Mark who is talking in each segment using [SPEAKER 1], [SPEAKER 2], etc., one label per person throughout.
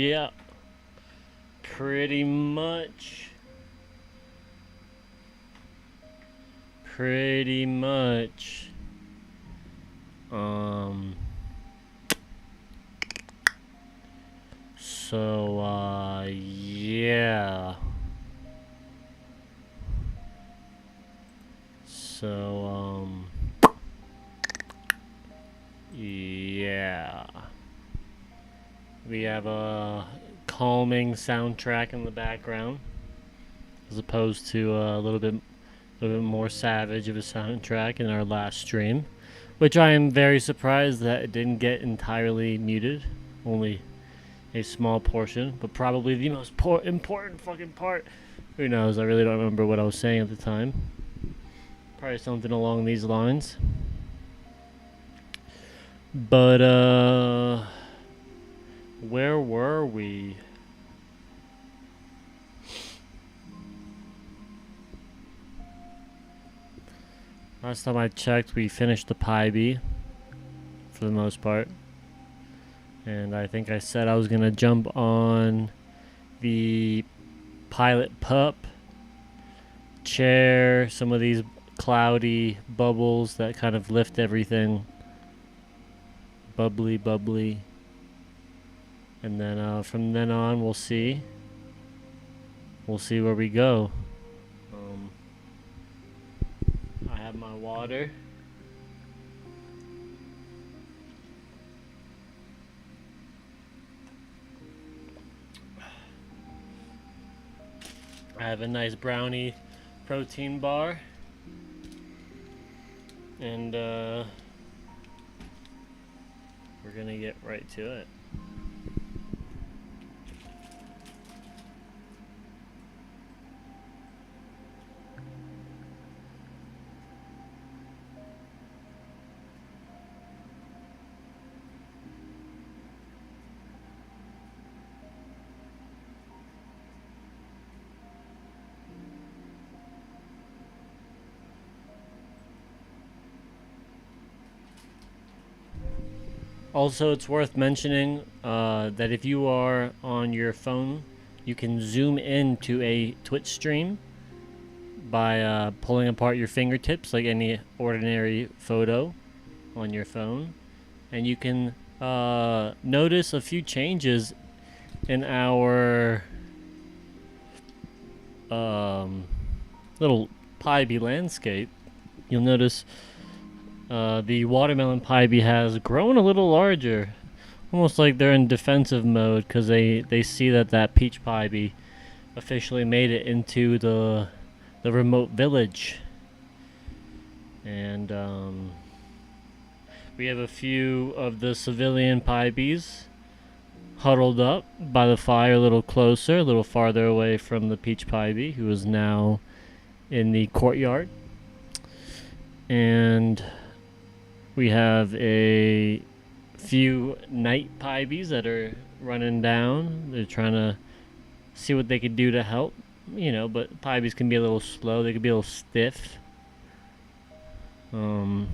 [SPEAKER 1] Yeah, pretty much. Pretty much. Yeah. So, yeah. We have a calming soundtrack in the background, as opposed to a little bit more savage of a soundtrack in our last stream, which I am very surprised that it didn't get entirely muted. Only a small portion, but probably the most important fucking part. Who knows? I really don't remember what I was saying at the time. Probably something along these lines. But, where were we? Last time I checked, we finished the Pi B for the most part. And I think I said I was going to jump on the pilot pup, chair, some of these cloudy bubbles that kind of lift everything. Bubbly, bubbly. And then from then on, we'll see. We'll see where we go. I have my water. I have a nice brownie protein bar. And we're gonna get right to it. Also, it's worth mentioning that if you are on your phone, you can zoom into a Twitch stream by pulling apart your fingertips like any ordinary photo on your phone. And you can notice a few changes in our little Pi B landscape. You'll notice the watermelon Pi B has grown a little larger, almost like they're in defensive mode because they see that peach Pi B officially made it into the remote village. And we have a few of the civilian Pi Bs huddled up by the fire a little closer, a little farther away from the peach Pi B, who is now in the courtyard. And we have a few night Pi Bs that are running down. They're trying to see what they could do to help, but Pi Bs can be a little slow. They can be a little stiff. And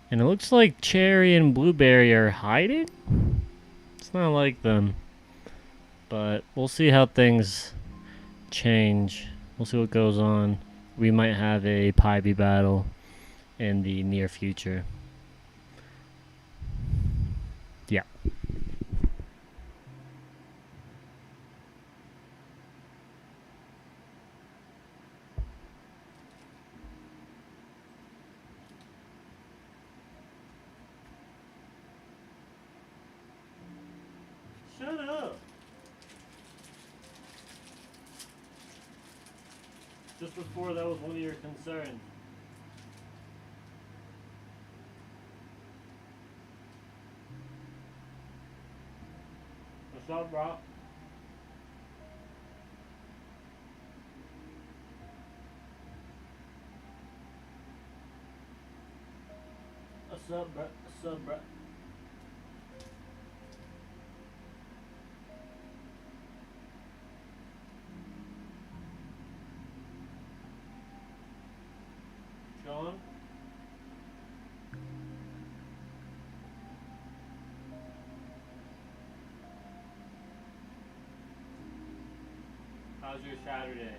[SPEAKER 1] it looks like Cherry and Blueberry are hiding. It's not like them. But we'll see how things change. We'll see what goes on. We might have a Pi B battle in the near future. Yeah. Shut up. Just before that was one of your concerns. What's up, bro? What's up, bro? What's up, bro? Sean? How's your Saturday?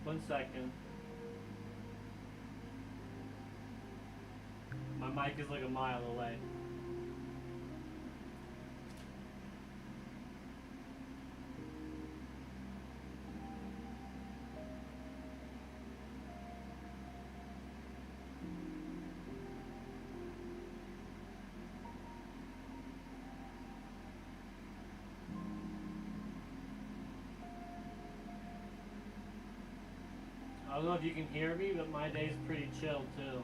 [SPEAKER 1] One second. My mic is like a mile away. I don't know if you can hear me, but my day's pretty chill too.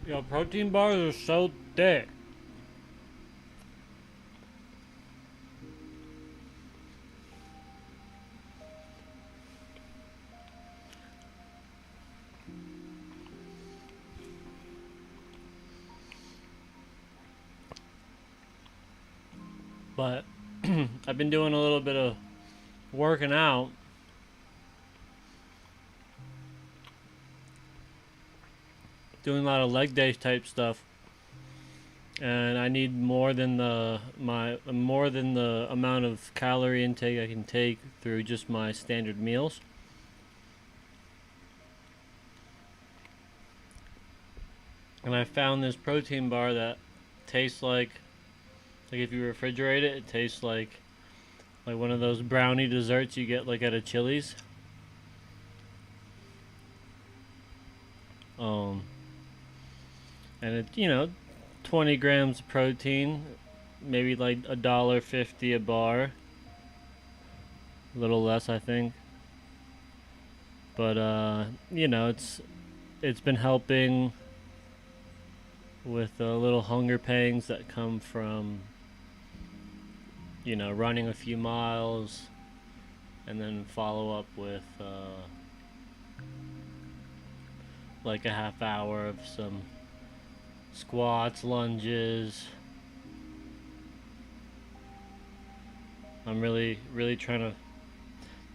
[SPEAKER 1] Yo, protein bars are so thick. But I've been doing a little bit of working out. Doing a lot of leg day type stuff. And I need more than the amount of calorie intake I can take through just my standard meals. And I found this protein bar that tastes like if you refrigerate it, it tastes like one of those brownie desserts you get like at a Chili's. And it, 20 grams of protein, maybe like $1.50 a bar, a little less I think. But it's been helping with the little hunger pangs that come from running a few miles, and then follow up with like a half hour of some squats, lunges. I'm really trying to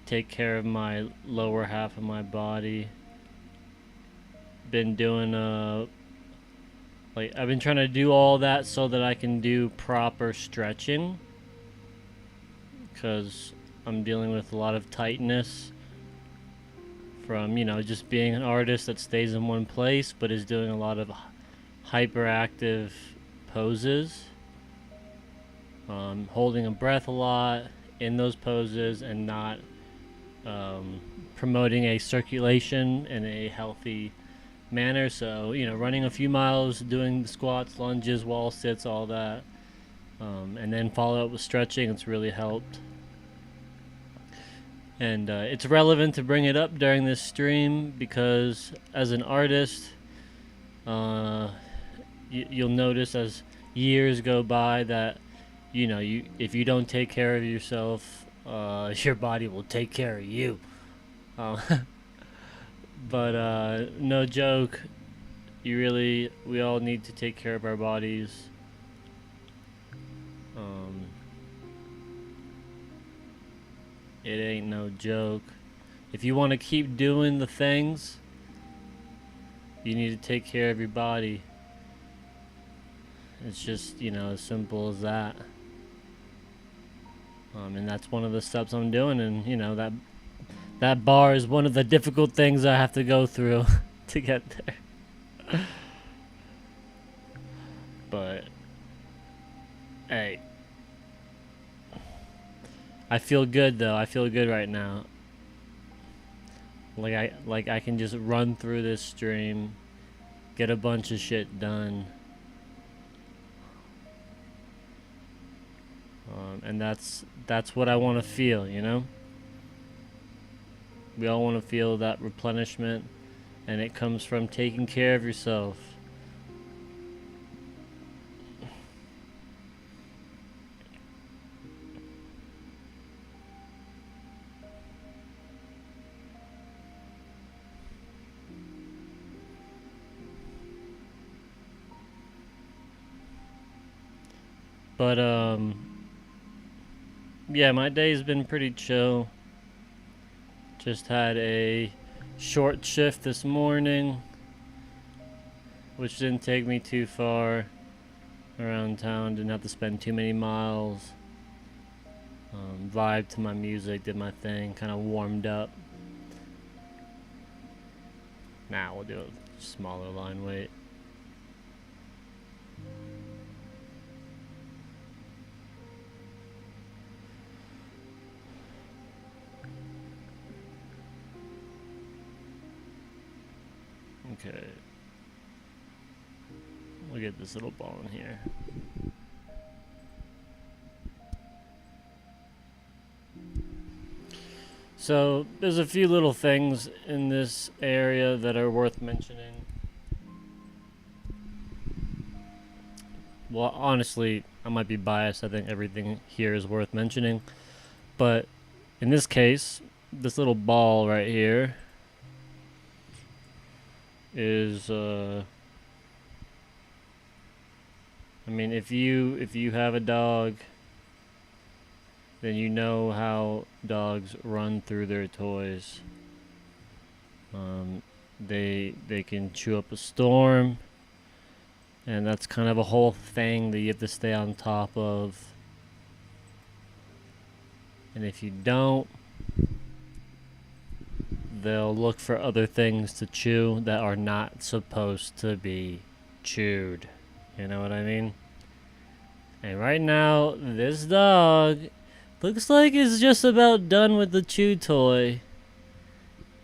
[SPEAKER 1] take care of my lower half of my body. Been doing I've been trying to do all that so that I can do proper stretching, because I'm dealing with a lot of tightness from, you know, just being an artist that stays in one place but is doing a lot of hyperactive poses, holding a breath a lot in those poses and not promoting a circulation in a healthy manner. So, you know, running a few miles, doing squats, lunges, wall sits, all that, and then follow up with stretching. It's really helped. And it's relevant to bring it up during this stream because as an artist, you'll notice as years go by that, you know, if you don't take care of yourself, your body will take care of you. But no joke, we all need to take care of our bodies. It ain't no joke. If you want to keep doing the things, you need to take care of your body. It's just, you know, as simple as that. And that's one of the steps I'm doing, and you know, that bar is one of the difficult things I have to go through to get there. But hey, I feel good though. I feel good right now. Like I can just run through this stream, get a bunch of shit done. And that's what I want to feel, you know? We all want to feel that replenishment, and it comes from taking care of yourself. But yeah, my day's been pretty chill. Just had a short shift this morning, which didn't take me too far around town. Didn't have to spend too many miles. Vibed to my music, did my thing, kind of warmed up. Now we'll do a smaller line weight. Okay. We'll get this little ball in here. So, there's a few little things in this area that are worth mentioning. Well, honestly, I might be biased. I think everything here is worth mentioning. But in this case, this little ball right here is I mean, if you have a dog, then you know how dogs run through their toys. They can chew up a storm, and that's kind of a whole thing that you have to stay on top of. And if you don't, they'll look for other things to chew that are not supposed to be chewed. You know what I mean? And right now, this dog looks like it's just about done with the chew toy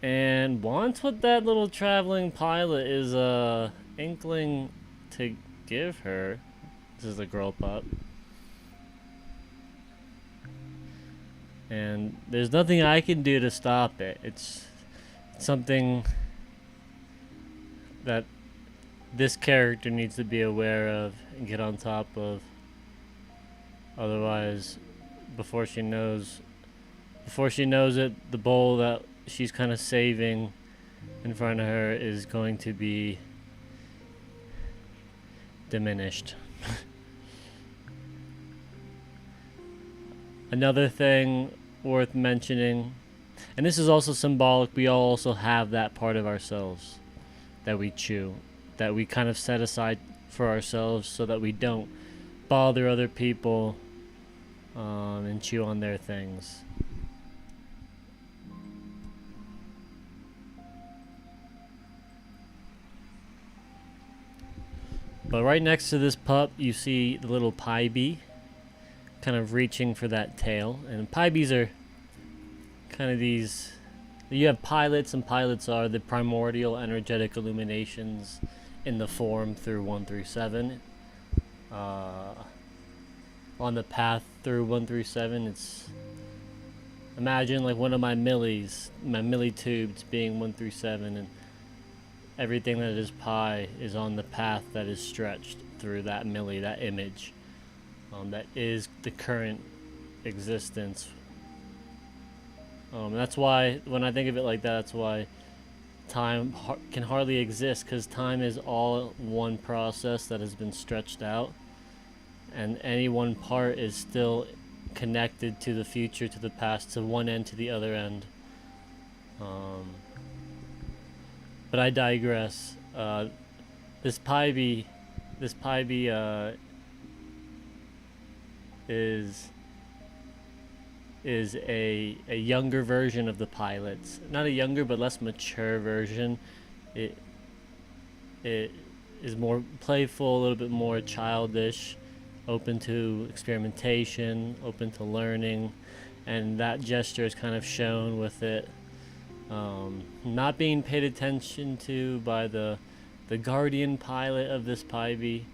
[SPEAKER 1] and wants what that little traveling pilot is inkling to give her. This is a girl pup. And there's nothing I can do to stop it. It's something that this character needs to be aware of and get on top of. Otherwise, before she knows it, the bowl that she's kind of saving in front of her is going to be diminished. Another thing worth mentioning, and this is also symbolic, we all also have that part of ourselves that we chew, that we kind of set aside for ourselves so that we don't bother other people and chew on their things. But right next to this pup, you see the little pie bee, kind of reaching for that tail. And pie bees are kind of these. You have pilots, and pilots are the primordial energetic illuminations in the form through 1 through 7. On the path through 1 through 7, it's imagine like one of my milli tubes being 1 through 7, and everything that is pi is on the path that is stretched through that milli, that image, that is the current existence. That's why when I think of it like that, that's why time can hardly exist, because time is all one process that has been stretched out, and any one part is still connected to the future, to the past, to one end to the other end. But I digress. This pie bee is a younger version of the pilots. Not a younger, but less mature version. It is more playful, a little bit more childish, open to experimentation, open to learning, and that gesture is kind of shown with it not being paid attention to by the guardian pilot of this pie bee.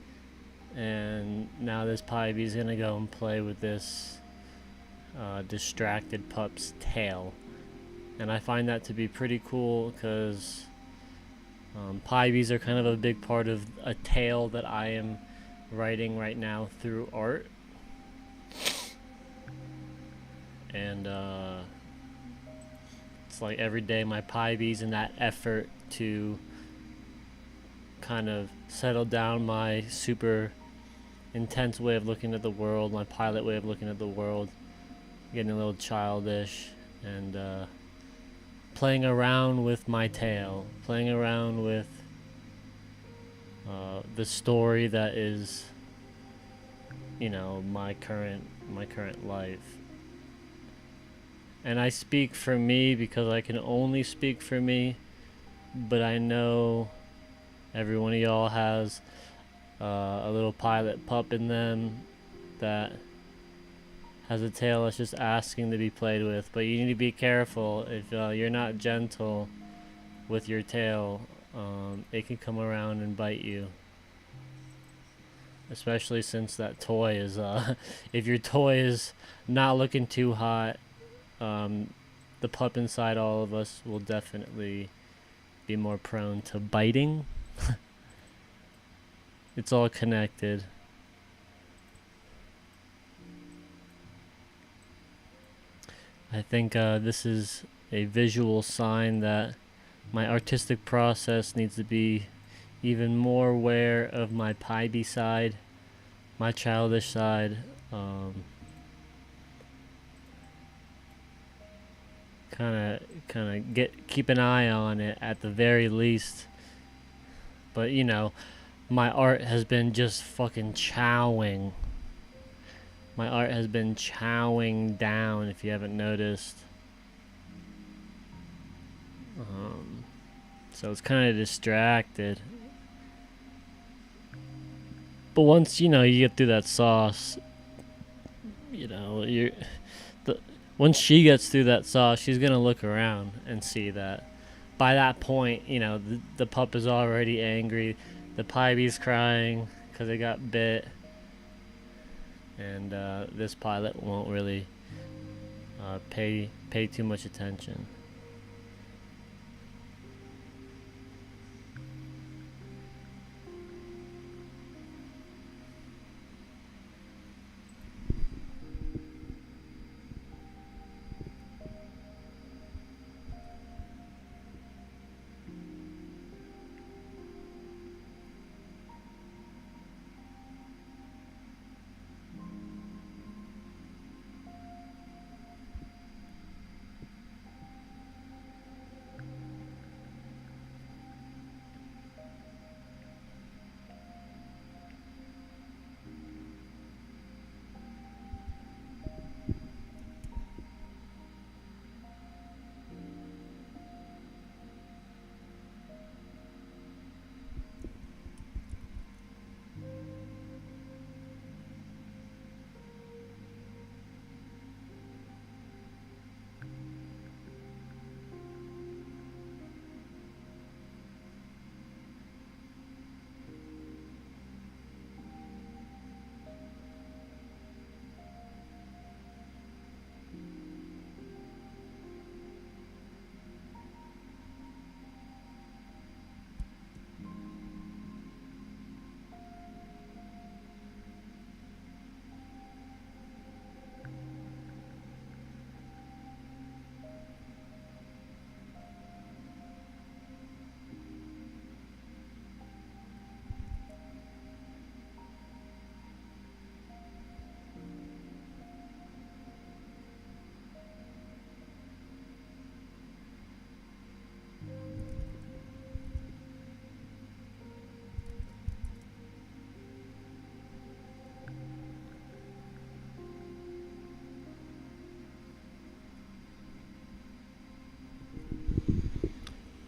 [SPEAKER 1] And now this pie bee is gonna go and play with this distracted pup's tail, and I find that to be pretty cool, because pie bees are kind of a big part of a tale that I am writing right now through art. And it's like every day my pie bees, in that effort to kind of settle down my super intense way of looking at the world, my pilot way of looking at the world, getting a little childish, and playing around with my tail, playing around with the story that is, my current life. And I speak for me because I can only speak for me, but I know every one of y'all has a little pilot pup in them that has a tail that's just asking to be played with. But you need to be careful. If you're not gentle with your tail, it can come around and bite you. Especially since that toy is, if your toy is not looking too hot, the pup inside all of us will definitely be more prone to biting. It's all connected. I think this is a visual sign that my artistic process needs to be even more aware of my pie bee side, my childish side. Kind of keep an eye on it at the very least. But my art has been just fucking chowing. My art has been chowing down, if you haven't noticed. So it's kind of distracted. But once you get through that sauce, once she gets through that sauce, she's gonna look around and see that by that point, the pup is already angry. The pie bee's crying because it got bit, and this pilot won't really pay too much attention.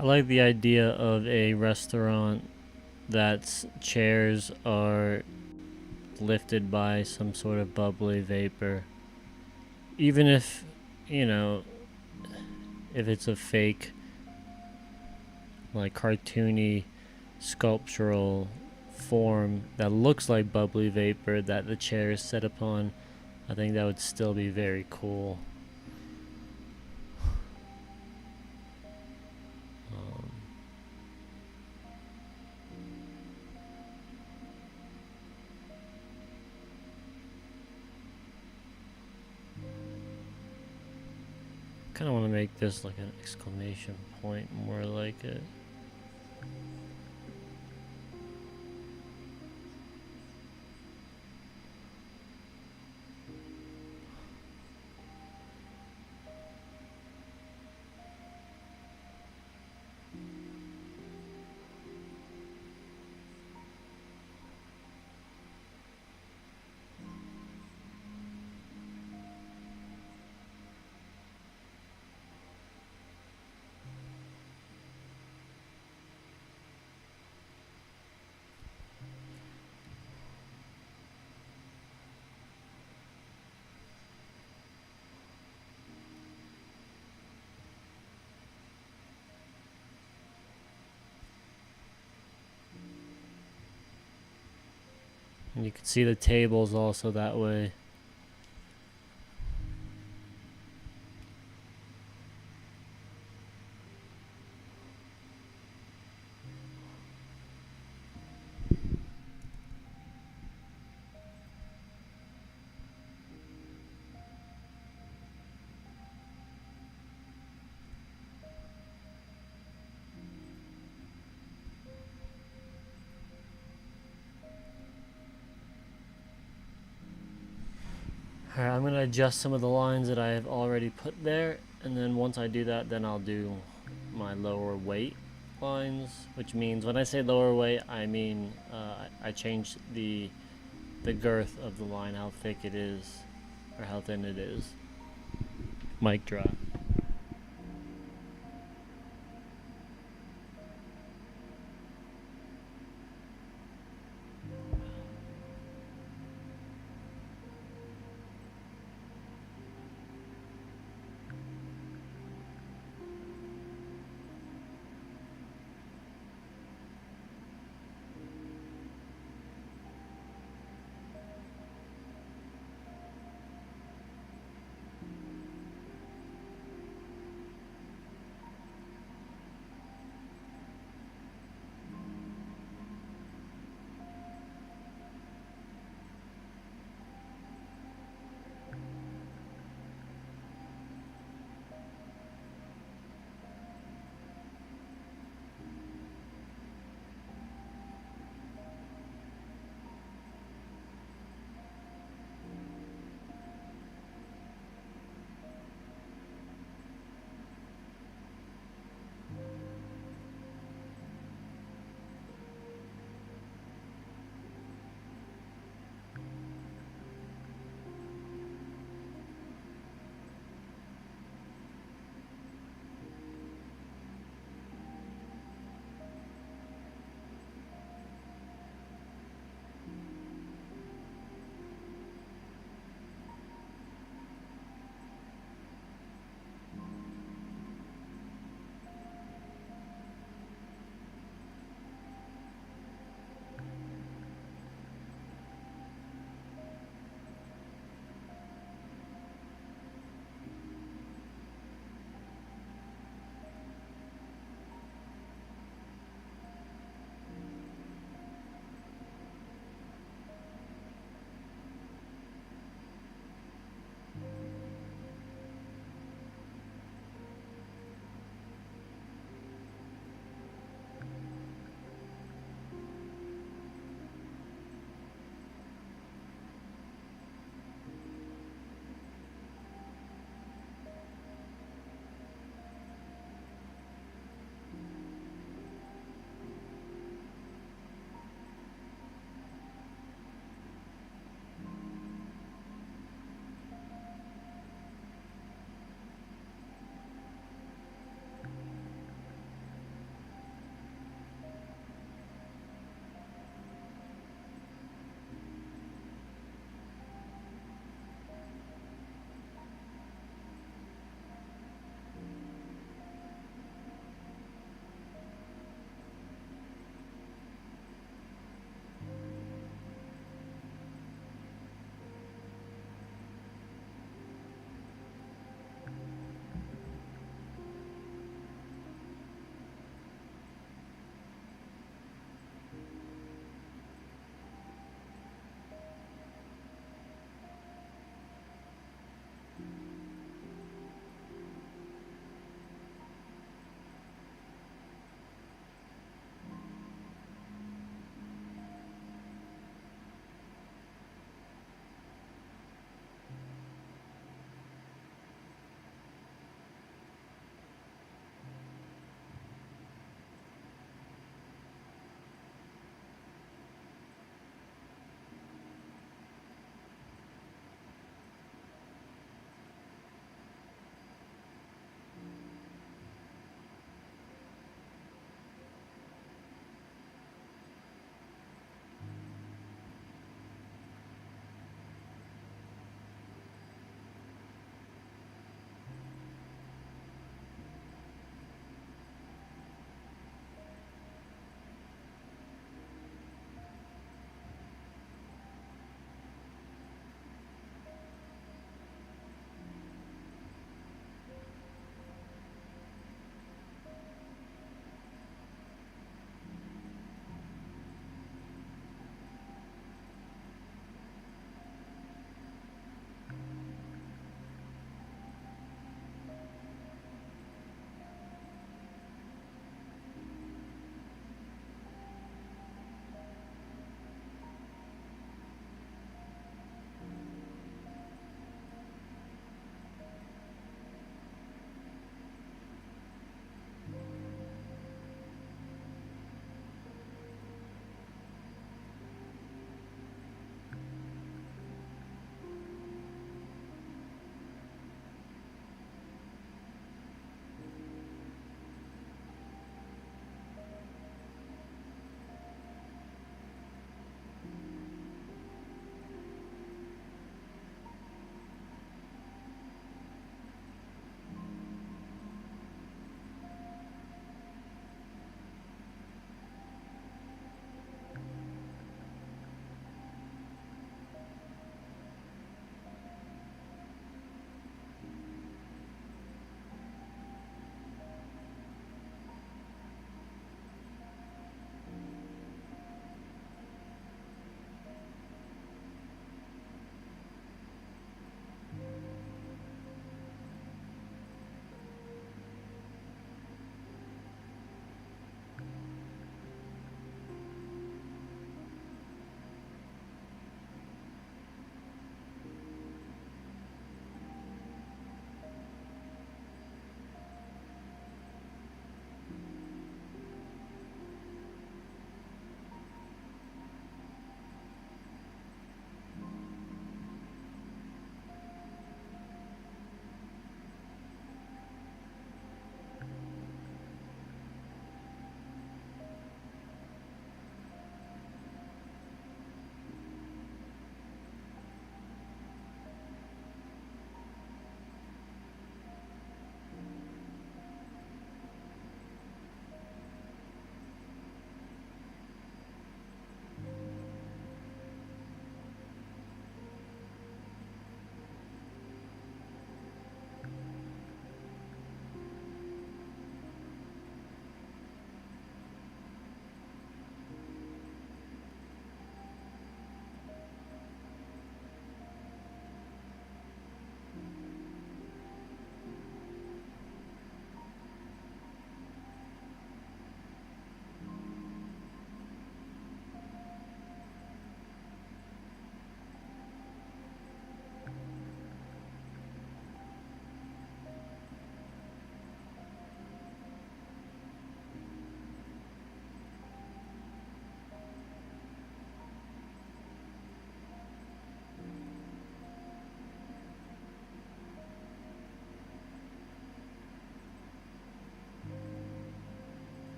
[SPEAKER 1] I like the idea of a restaurant that's chairs are lifted by some sort of bubbly vapor. Even if, you know, if it's a fake, like cartoony, sculptural form that looks like bubbly vapor that the chair is set upon, I think that would still be very cool. Kind of want to make this like an exclamation point, more like it. And you can see the tables also that way. Alright, I'm going to adjust some of the lines that I have already put there, and then once I do that, then I'll do my lower weight lines, which means when I say lower weight, I mean I change the girth of the line, how thick it is, or how thin it is. Mic drop.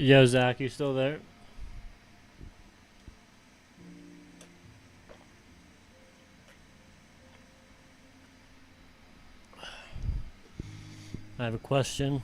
[SPEAKER 1] Yo, Zach, you still there? I have a question.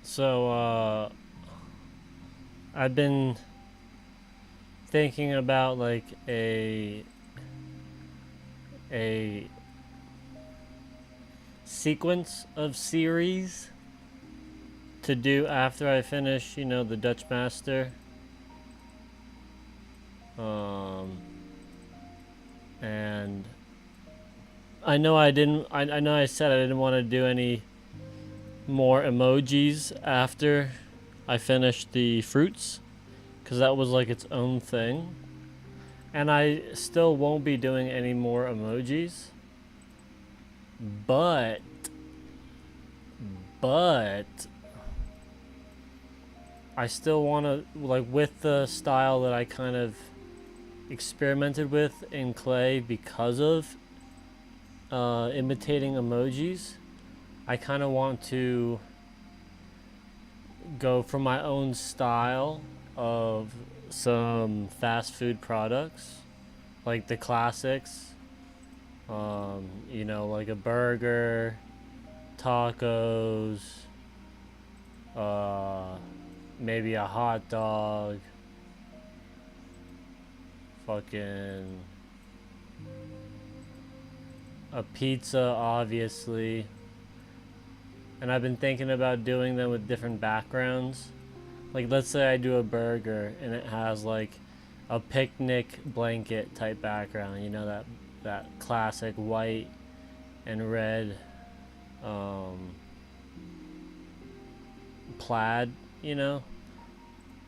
[SPEAKER 1] So, I've been thinking about like a sequence of series to do after I finish, you know, the Dutch Master. And I know I didn't. I know I said I didn't want to do any more emojis after I finished the fruits, because that was like its own thing. And I still won't be doing any more emojis. But I still want to, like, with the style that I kind of experimented with in clay because of imitating emojis, I kind of want to go for my own style of some fast food products, like the classics, you know, like a burger, tacos, maybe a hot dog, fucking a pizza, obviously. And I've been thinking about doing them with different backgrounds. Like, let's say I do a burger and it has like a picnic blanket type background, you know, that classic white and red plaid, you know.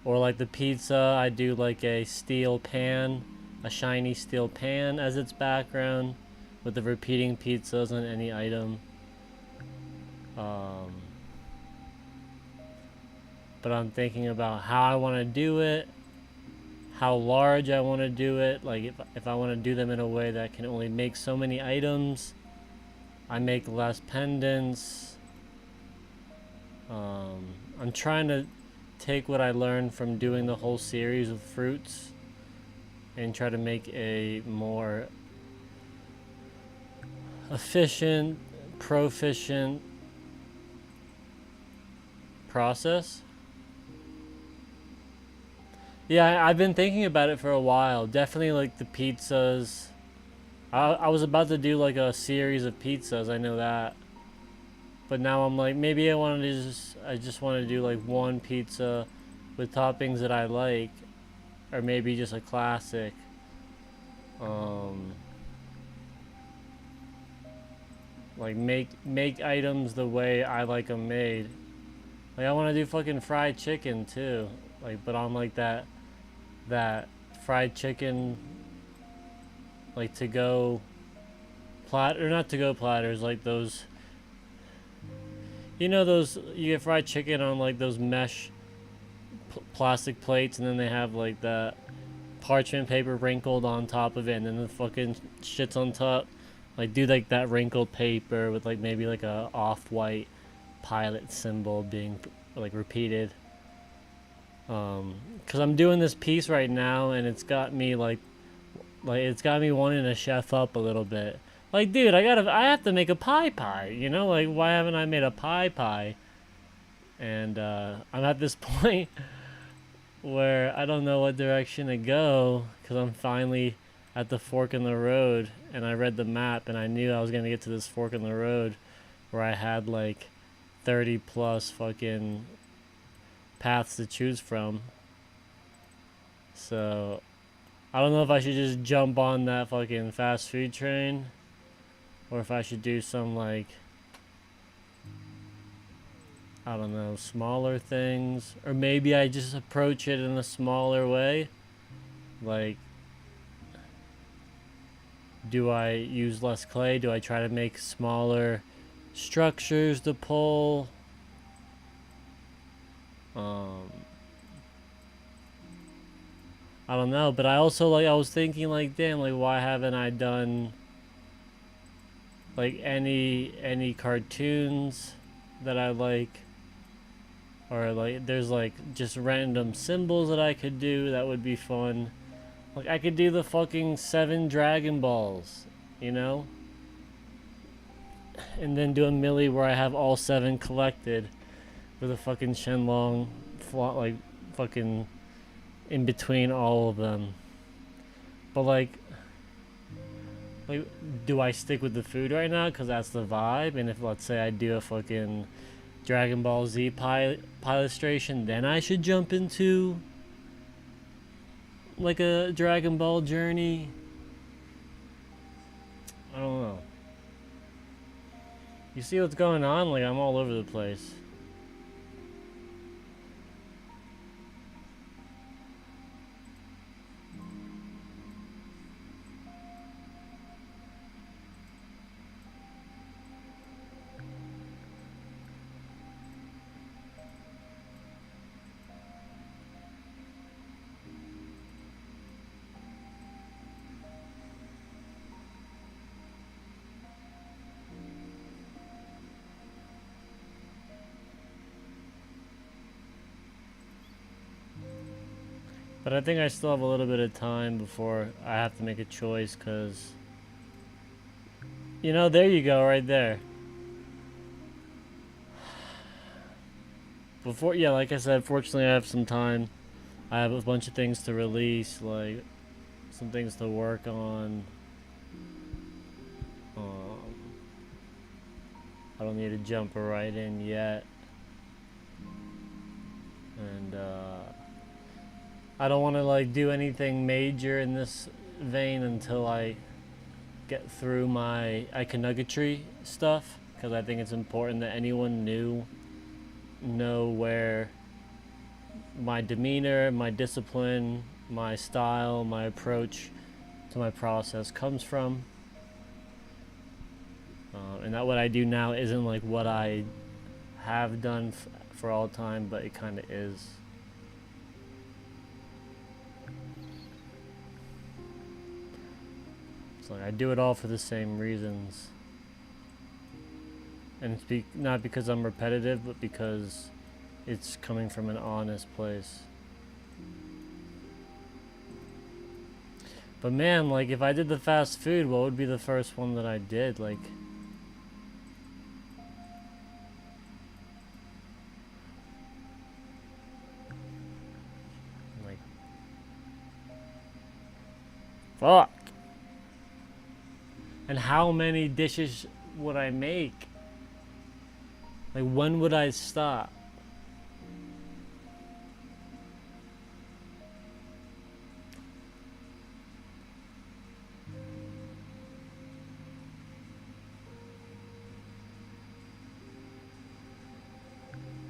[SPEAKER 1] Or like the pizza, I do like a steel pan, a shiny steel pan as its background with the repeating pizzas on any item. But I'm thinking about how I want to do it, how large I want to do it. Like if I want to do them in a way that can only make so many items, I make less pendants. I'm trying to take what I learned from doing the whole series of fruits and try to make a more efficient, proficient process. Yeah, I've been thinking about it for a while. Definitely like the pizzas. I was about to do like a series of pizzas, I know that. But now I'm like, maybe I just want to do like one pizza with toppings that I like, or maybe just a classic. Like make items the way I like them made. Like I want to do fucking fried chicken too. Like, but on like that fried chicken, like to go or not to go platters, like those, you know, those you get fried chicken on like those mesh plastic plates, and then they have like that parchment paper wrinkled on top of it, and then the fucking shit's on top. Like do like that wrinkled paper with like maybe like a off-white pilot symbol being like repeated. Cause I'm doing this piece right now, and it's got me like it's got me wanting to chef up a little bit. Like, dude, I have to make a pie, you know? Like, why haven't I made a pie? And I'm at this point where I don't know what direction to go, because I'm finally at the fork in the road, and I read the map, and I knew I was going to get to this fork in the road where I had like 30 plus fucking paths to choose from. So I don't know if I should just jump on that fucking fast food train, or if I should do some like, I don't know, smaller things, or maybe I just approach it in a smaller way. Like, Do I use less clay? Do I try to make smaller structures to pull? I don't know, but I also I was thinking damn, why haven't I done any cartoons that I like, or there's just random symbols that I could do that would be fun. I could do the fucking 7 Dragon Balls, you know? And then do a milli where I have all 7 collected with a fucking Shenlong fucking in between all of them. But do I stick with the food right now because that's the vibe? And if let's say I do a fucking Dragon Ball Z illustration, then I should jump into a Dragon Ball journey. I don't know. You see what's going on? I'm all over the place. But I think I still have a little bit of time before I have to make a choice, because, there you go, right there. Yeah, like I said, fortunately I have some time. I have a bunch of things to release, some things to work on. I don't need to jump right in yet. And, I don't want to do anything major in this vein until I get through my iconography stuff, because I think it's important that anyone know where my demeanor, my discipline, my style, my approach to my process comes from. And that what I do now isn't what I have done for all time, but it kind of is. It's I do it all for the same reasons. And it's not because I'm repetitive, but because it's coming from an honest place. But man, if I did the fast food, what would be the first one that I did? Fuck. And how many dishes would I make? When would I stop?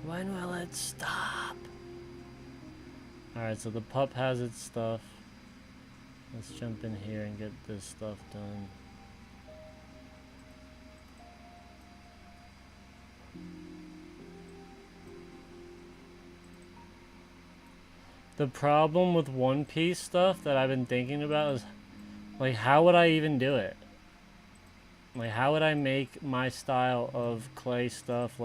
[SPEAKER 1] When will it stop? Alright, so the pup has its stuff. Let's jump in here and get this stuff done. The problem with One Piece stuff that I've been thinking about is, how would I even do it? How would I make my style of clay stuff,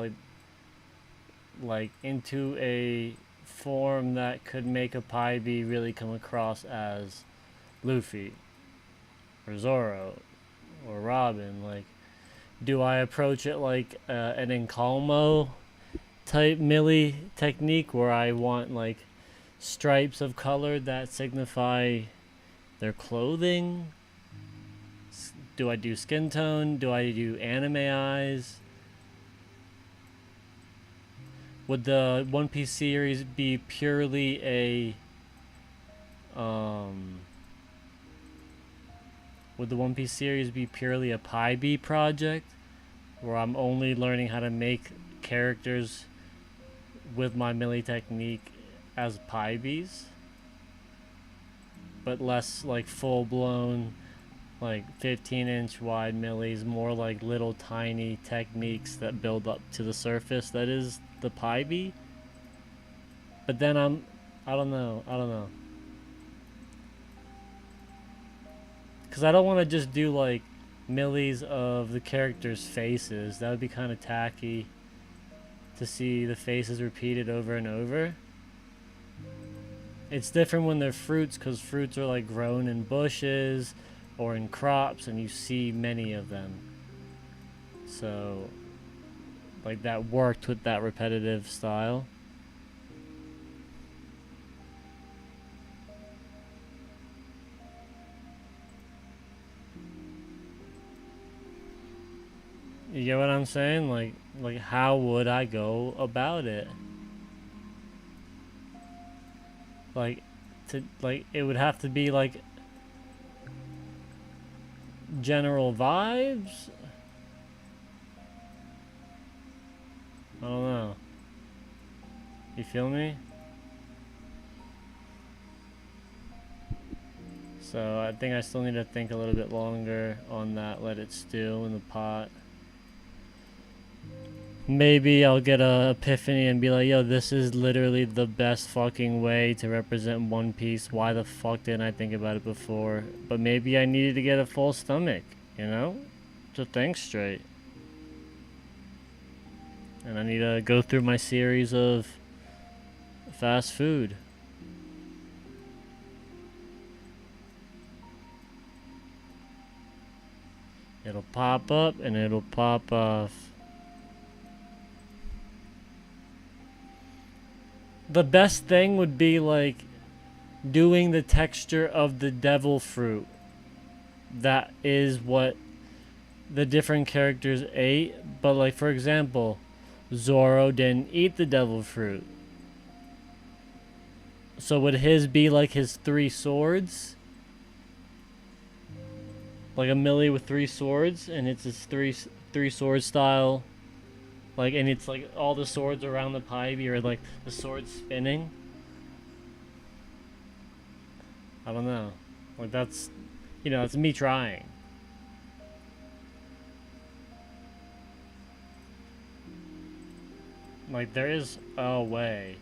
[SPEAKER 1] into a form that could make a Paibi really come across as Luffy, or Zoro, or Robin? Do I approach it an Encalmo type milli technique, where I want, stripes of color that signify their clothing? Do I do skin tone? Do I do anime eyes? Would the One Piece series be purely a would the One Piece series be purely a Paibi project, where I'm only learning how to make characters with my milli technique as Paibis, but less full-blown like 15-inch wide millis, more like little tiny techniques that build up to the surface that is the pie. But then I don't know. Because I don't want to just do like millis of the characters' faces. That would be kind of tacky to see the faces repeated over and over. It's different when they're fruits, because fruits are like grown in bushes or in crops and you see many of them. So like that worked with that repetitive style. You get what I'm saying? Like how would I go about it? Like it would have to be like general vibes. I don't know. You feel me? So I think I still need to think a little bit longer on that. Let it stew in the pot. Maybe I'll get a epiphany and be like, yo, this is literally the best fucking way to represent One Piece. Why the fuck didn't I think about it before? But maybe I needed to get a full stomach, you know? To think straight. And I need to go through my series of fast food. It'll pop up and it'll pop off. The best thing would be like doing the texture of the devil fruit. That is what the different characters ate. But like, for example, Zoro didn't eat the devil fruit. So would his be like his 3 swords? Like a milli with 3 swords, and it's his three sword style. Like, and it's like all the swords around the pipe, or like the swords spinning. I don't know. Like that's, you know, it's me trying. Like there is a way.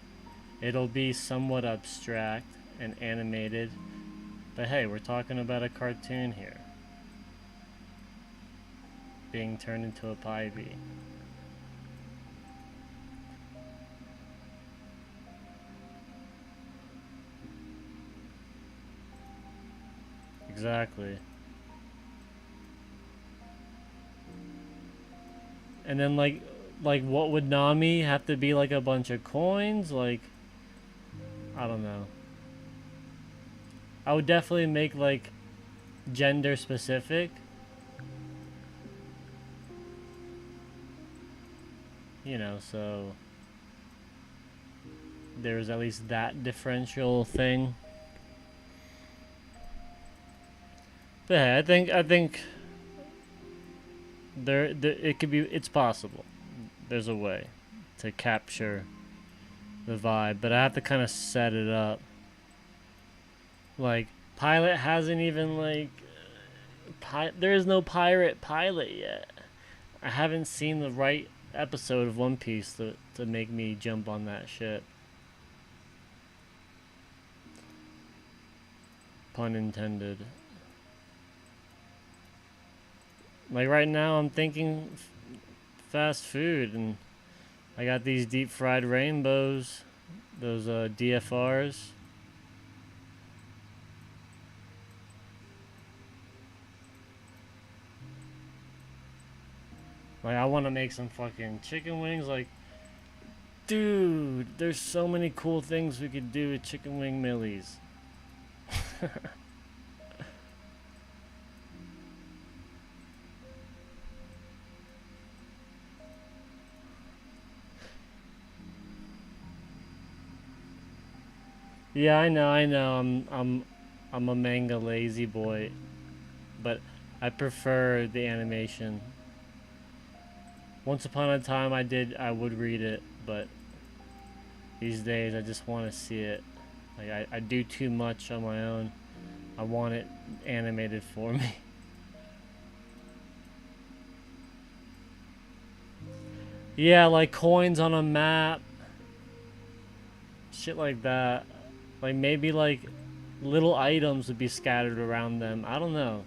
[SPEAKER 1] It'll be somewhat abstract and animated. But hey, we're talking about a cartoon here. Being turned into a pie bee. Exactly. And then like what would Nami have to be, like a bunch of coins? Like, I don't know. I would definitely make like gender specific. You know, so there's at least that differential thing. But hey, I think there it could be, it's possible. There's a way to capture the vibe, but I have to kind of set it up. Like Pilot hasn't even like there is no pirate pilot yet. I haven't seen the right episode of One Piece to make me jump on that shit. Pun intended. Like right now I'm thinking fast food, and I got these deep fried rainbows, those DFRs. Like I want to make some fucking chicken wings. Like, dude, there's so many cool things we could do with chicken wing millis. Yeah, I know. I'm a manga lazy boy, but I prefer the animation. Once upon a time, I would read it, but these days I just want to see it. Like I do too much on my own. I want it animated for me. Yeah, like coins on a map. Shit like that. Like maybe like little items would be scattered around them. I don't know.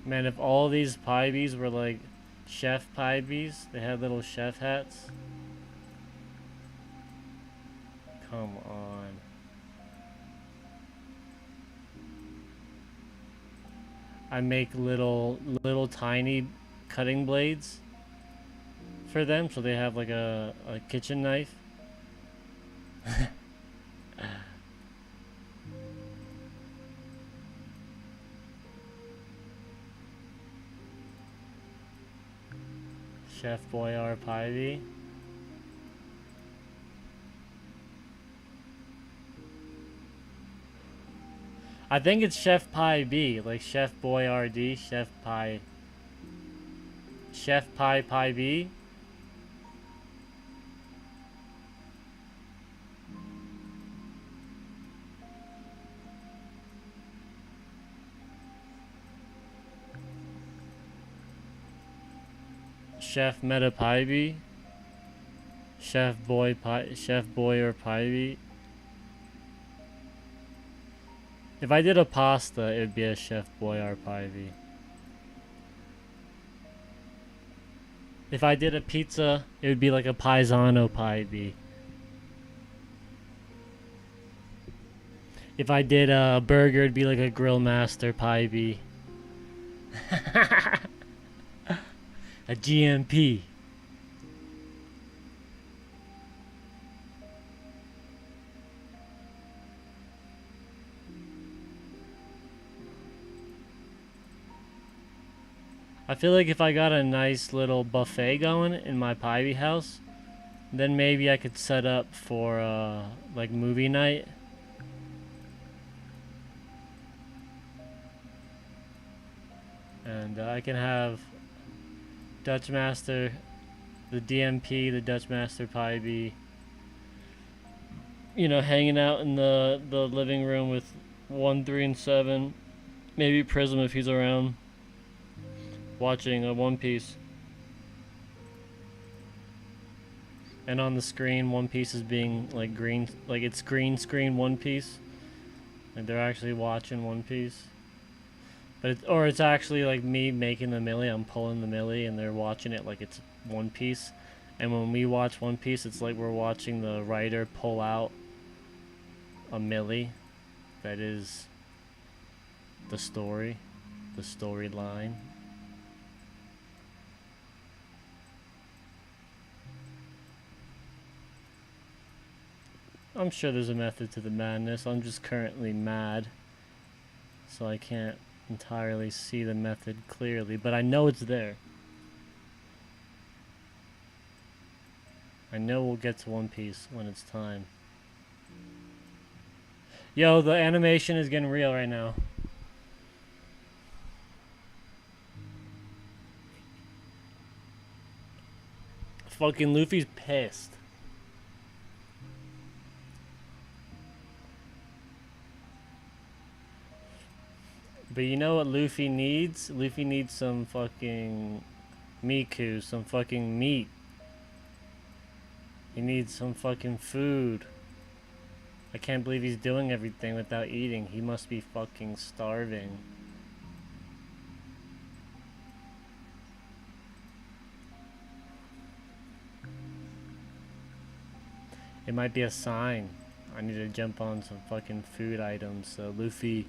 [SPEAKER 1] Man, if all these pie bees were like chef pie bees, they had little chef hats. Come on. I make little tiny cutting blades for them so they have like a kitchen knife. Chef Boyar Pie Bee. I think it's Chef Pie B, like Chef Boyardee, Chef Pie Pie B. Chef Meta Pie B. Chef Boyer Pie B. If I did a pasta, it would be a Chef Boyar Pie B. If I did a pizza, it would be like a Paisano Pie B. If I did a burger, it'd be like a Grill Master Pie B. A GMP. I feel like if I got a nice little buffet going in my pie bee house, then maybe I could set up for like movie night. And I can have Dutch Master, the DMP, the Dutch Master Pie Bee, you know, hanging out in the living room with 1, 3, and 7. Maybe Prism if he's around, watching a One Piece. And on the screen, One Piece is being like green, like it's green screen One Piece. Like they're actually watching One Piece. But or it's actually like me making the milli. I'm pulling the milli, and they're watching it like it's One Piece. And when we watch One Piece, it's like we're watching the writer pull out a milli. That is the story, the storyline. I'm sure there's a method to the madness. I'm just currently mad, so I can't entirely see the method clearly, but I know it's there. I know we'll get to One Piece when it's time. Yo, the animation is getting real right now. Fucking Luffy's pissed. But you know what Luffy needs? Luffy needs some fucking Miku, some fucking meat. He needs some fucking food. I can't believe he's doing everything without eating. He must be fucking starving. It might be a sign. I need to jump on some fucking food items so Luffy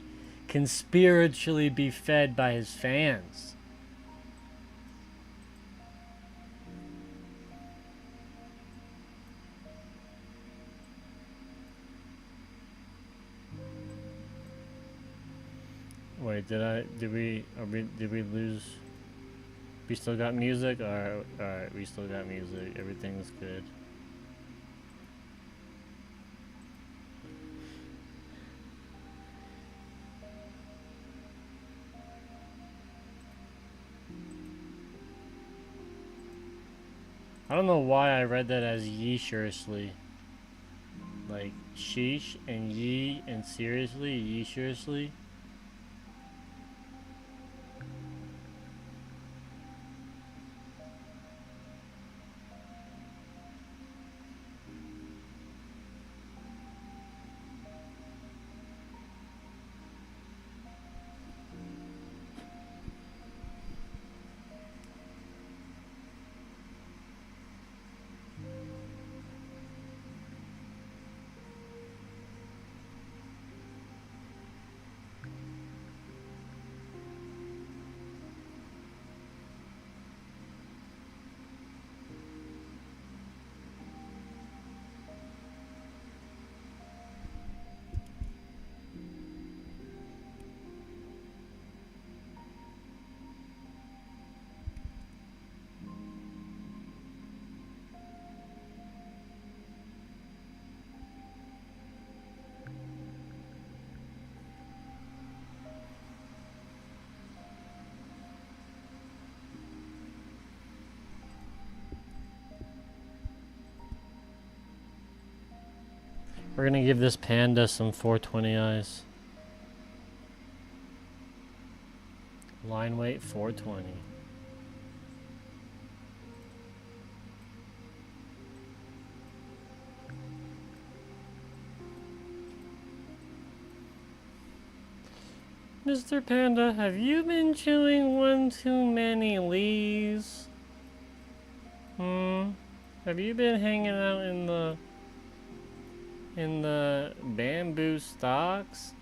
[SPEAKER 1] can spiritually be fed by his fans. Wait, did we lose? We still got music? Alright, we still got music. Everything's good. I don't know why I read that as yeesuriously. Like, sheesh and yee and seriously, yeesuriously. We're gonna give this panda some 420 eyes. Line weight 420. Mr. Panda, have you been chewing one too many leaves? Have you been hanging out in the bamboo stalks?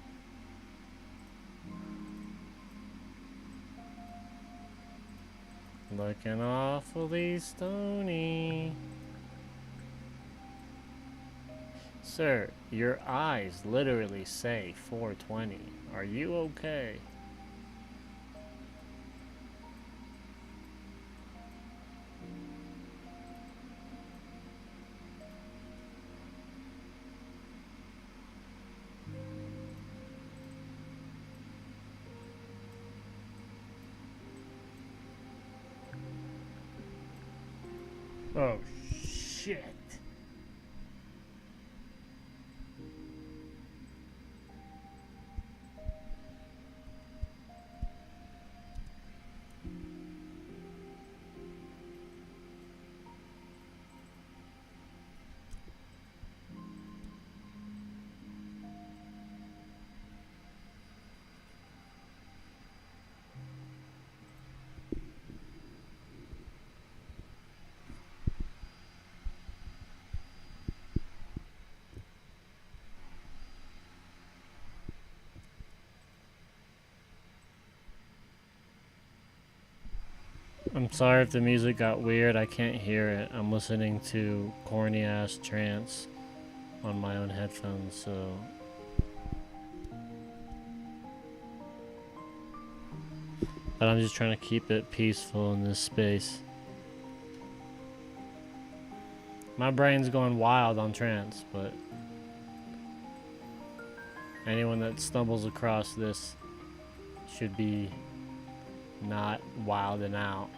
[SPEAKER 1] Looking awfully stony. Sir, your eyes literally say 420. Are you okay? Oh, shit. I'm sorry if the music got weird. I can't hear it. I'm listening to corny ass trance on my own headphones, so. But I'm just trying to keep it peaceful in this space. My brain's going wild on trance, but anyone that stumbles across this should be not wilding out.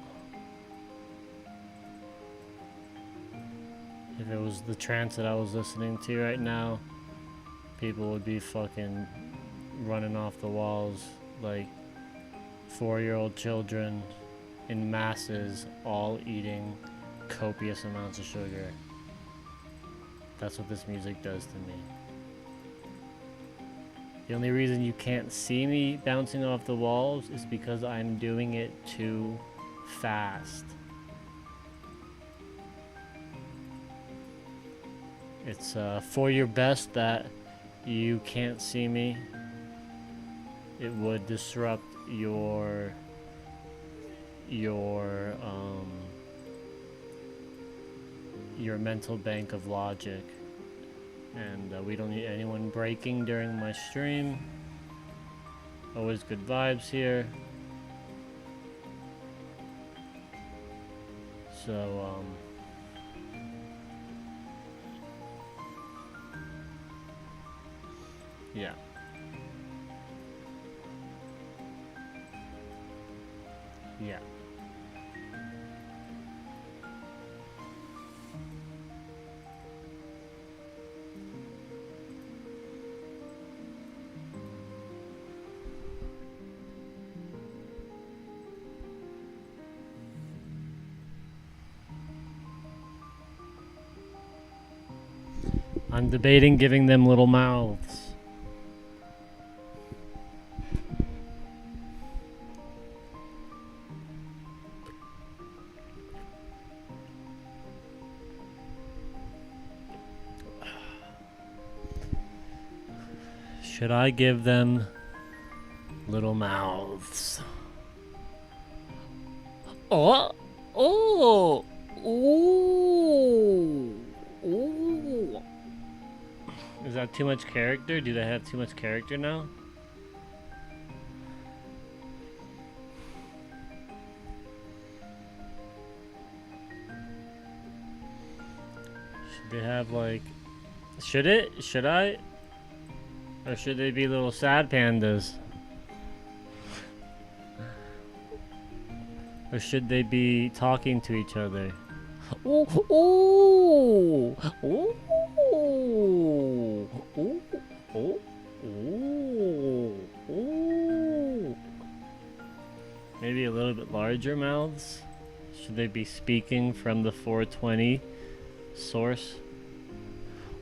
[SPEAKER 1] If it was the trance that I was listening to right now, people would be fucking running off the walls like 4-year-old children in masses, all eating copious amounts of sugar. That's what this music does to me. The only reason you can't see me bouncing off the walls is because I'm doing it too fast. It's for your best that you can't see me. It would disrupt your mental bank of logic, and we don't need anyone breaking during my stream. Always good vibes here. So yeah. Yeah. I'm debating giving them little mouths. Should I give them little mouths? Oh! Oh! Ooh! Ooh! Is that too much character? Do they have too much character now? Should they have like... Should it? Should I? Or should they be little sad pandas? Or should they be talking to each other? Ooh! Ooh! Ooh! Ooh! Ooh! Ooh! Ooh! Maybe a little bit larger mouths? Should they be speaking from the 420 source?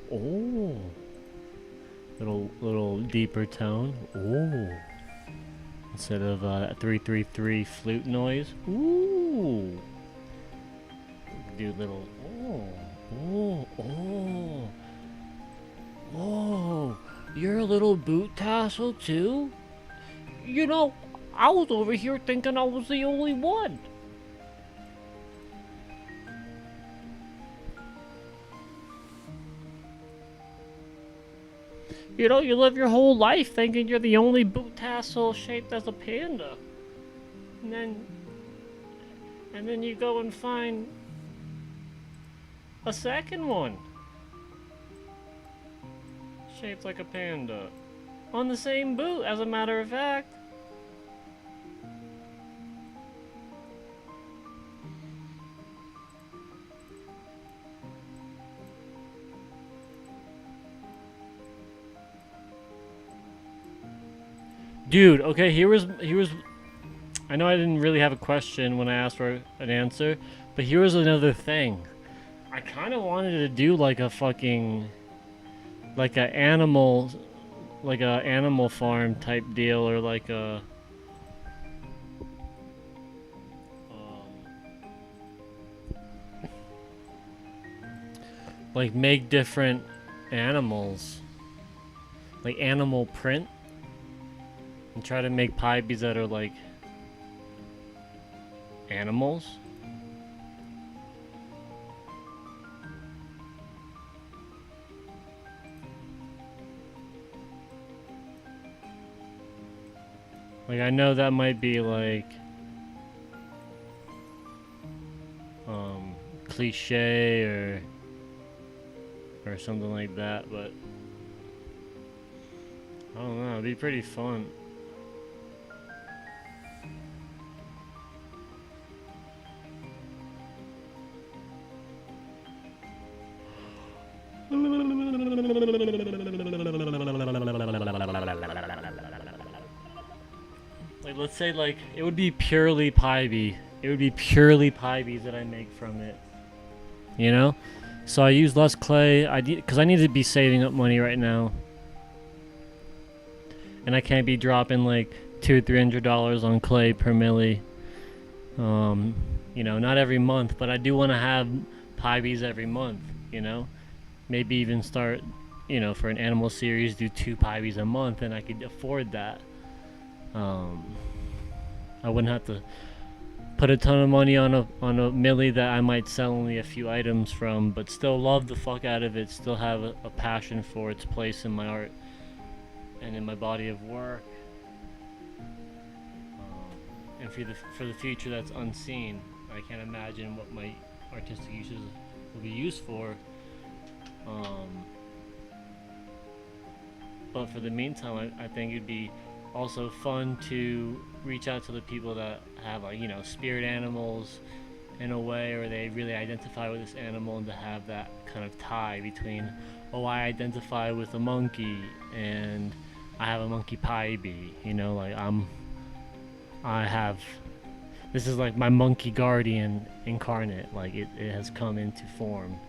[SPEAKER 1] Oh! Little deeper tone. Ooh! Instead of that 333 flute noise. Ooh! Do little. Oh! Oh! Oh! Whoa! You're a little boot tassel too? You know, I was over here thinking I was the only one. You know, you live your whole life thinking you're the only boot tassel shaped as a panda. And then you go and find a second one. Shaped like a panda. On the same boot, as a matter of fact. Dude, okay, here was I know I didn't really have a question when I asked for an answer, but here was another thing. I kind of wanted to do like a fucking like a animal farm type deal, or like a like make different animals, like animal print, and try to make pipes that are like animals. Like, I know that might be like cliche or something like that, but I don't know, it'd be pretty fun. Like, let's say, like, it would be purely Pybee. It would be purely Pybees that I make from it. You know? So I use less clay, because I need to be saving up money right now. And I can't be dropping, like, $200-300 on clay per milli. You know, not every month, but I do want to have Pybees every month, you know? Maybe even start, you know, for an animal series, do 2 Pybees a month, and I could afford that. I wouldn't have to put a ton of money on a milli that I might sell only a few items from, but still love the fuck out of it, still have a passion for its place in my art and in my body of work. And for the future that's unseen, I can't imagine what my artistic uses will be used for. But for the meantime, I think it'd be also fun to reach out to the people that have, like, you know, spirit animals in a way, or they really identify with this animal, and to have that kind of tie between, oh, I identify with a monkey and I have a monkey Pybee, you know, like this is like my monkey guardian incarnate, like it has come into form.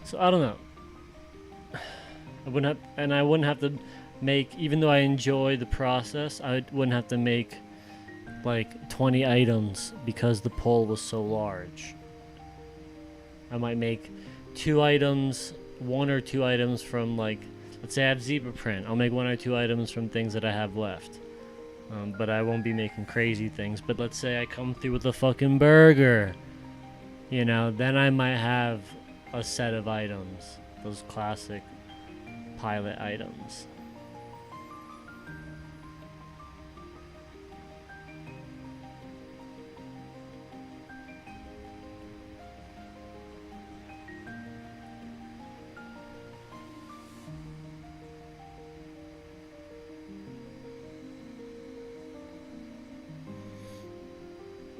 [SPEAKER 1] So I don't know. I wouldn't have to make, even though I enjoy the process, I wouldn't have to make like 20 items because the pull was so large. I might make 2 items, 1 or 2 items from, like, let's say I have zebra print. I'll make 1 or 2 items from things that I have left. But I won't be making crazy things. But let's say I come through with a fucking burger, you know, then I might have a set of items, those classic pilot items.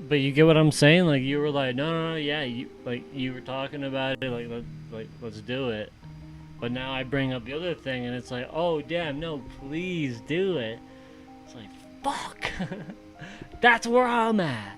[SPEAKER 1] But you get what I'm saying? Like, you were like, no, yeah, you were talking about it, like, let's do it. But now I bring up the other thing, and it's like, oh damn, no, please do it. It's like, fuck, that's where I'm at.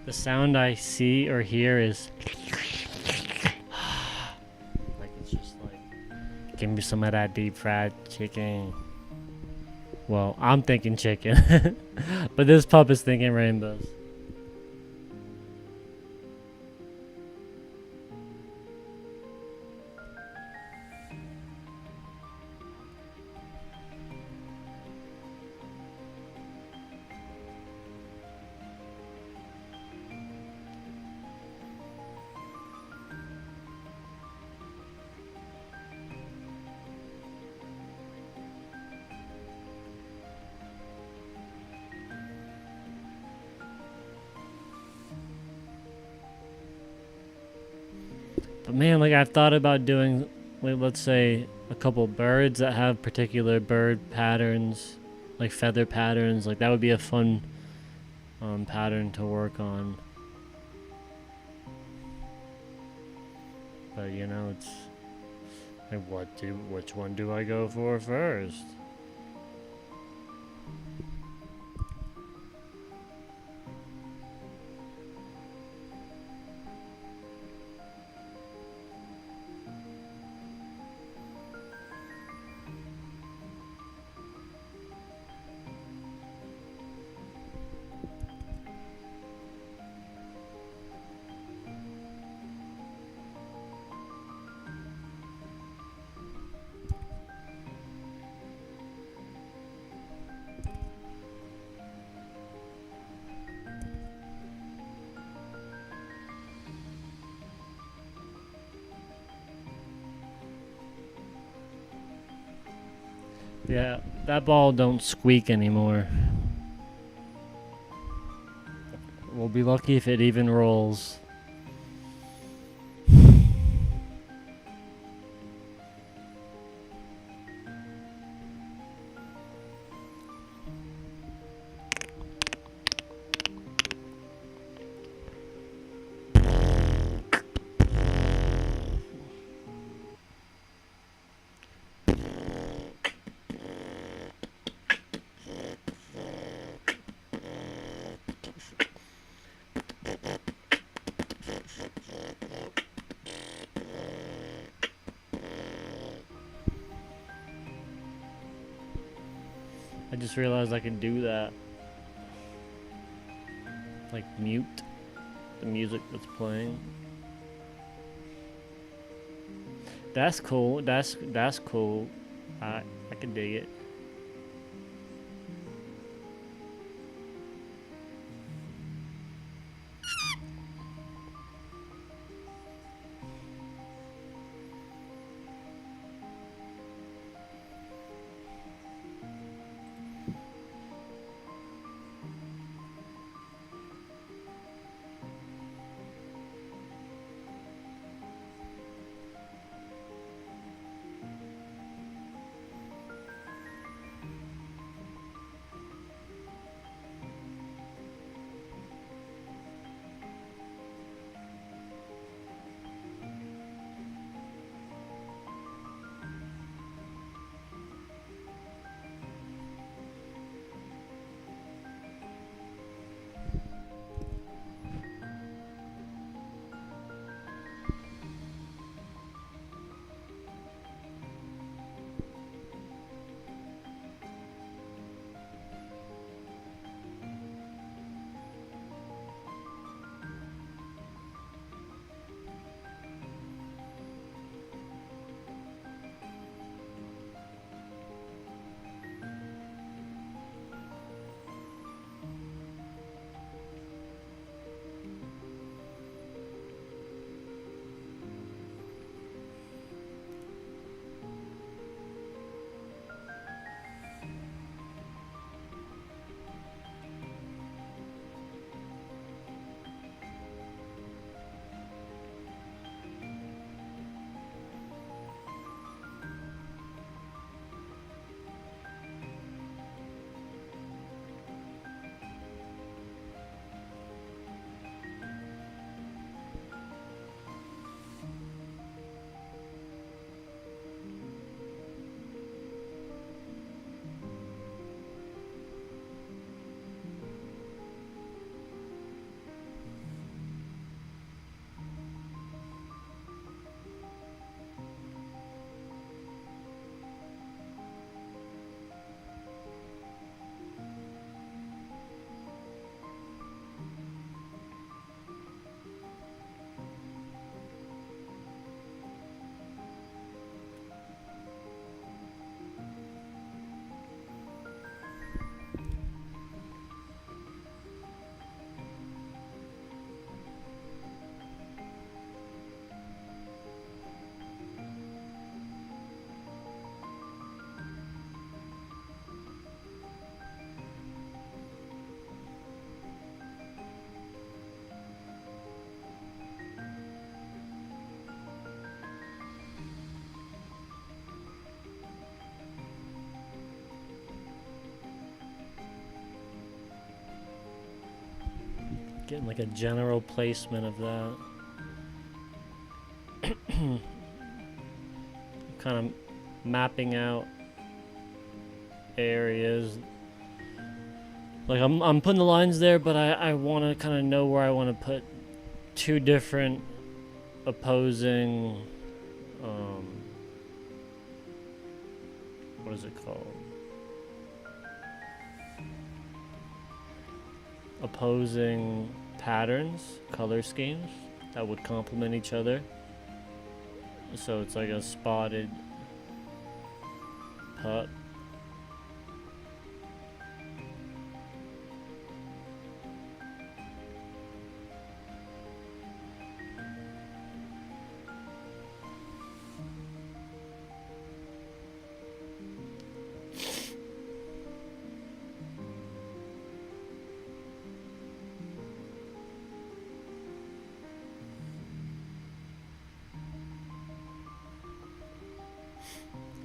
[SPEAKER 1] The sound I see or hear is like, it's just like, give me some of that deep fried chicken. Well, I'm thinking chicken, but this pup is thinking rainbows. But man, like, I've thought about doing, like, let's say a couple birds that have particular bird patterns, like feather patterns. Like, that would be a fun pattern to work on. But you know, it's like, which one do I go for first? Yeah, that ball don't squeak anymore. We'll be lucky if it even rolls. I just realized I can do that. Like, mute the music that's playing. That's cool. That's cool. I can dig it. getting like a general placement of that. Kind of mapping out areas. Like I'm putting the lines there, but I want to kind of know where I want to put two different opposing, what is it called? Opposing patterns, color schemes that would complement each other. So it's like a spotted pup.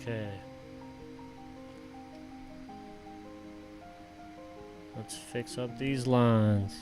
[SPEAKER 1] Okay. Let's fix up these lines.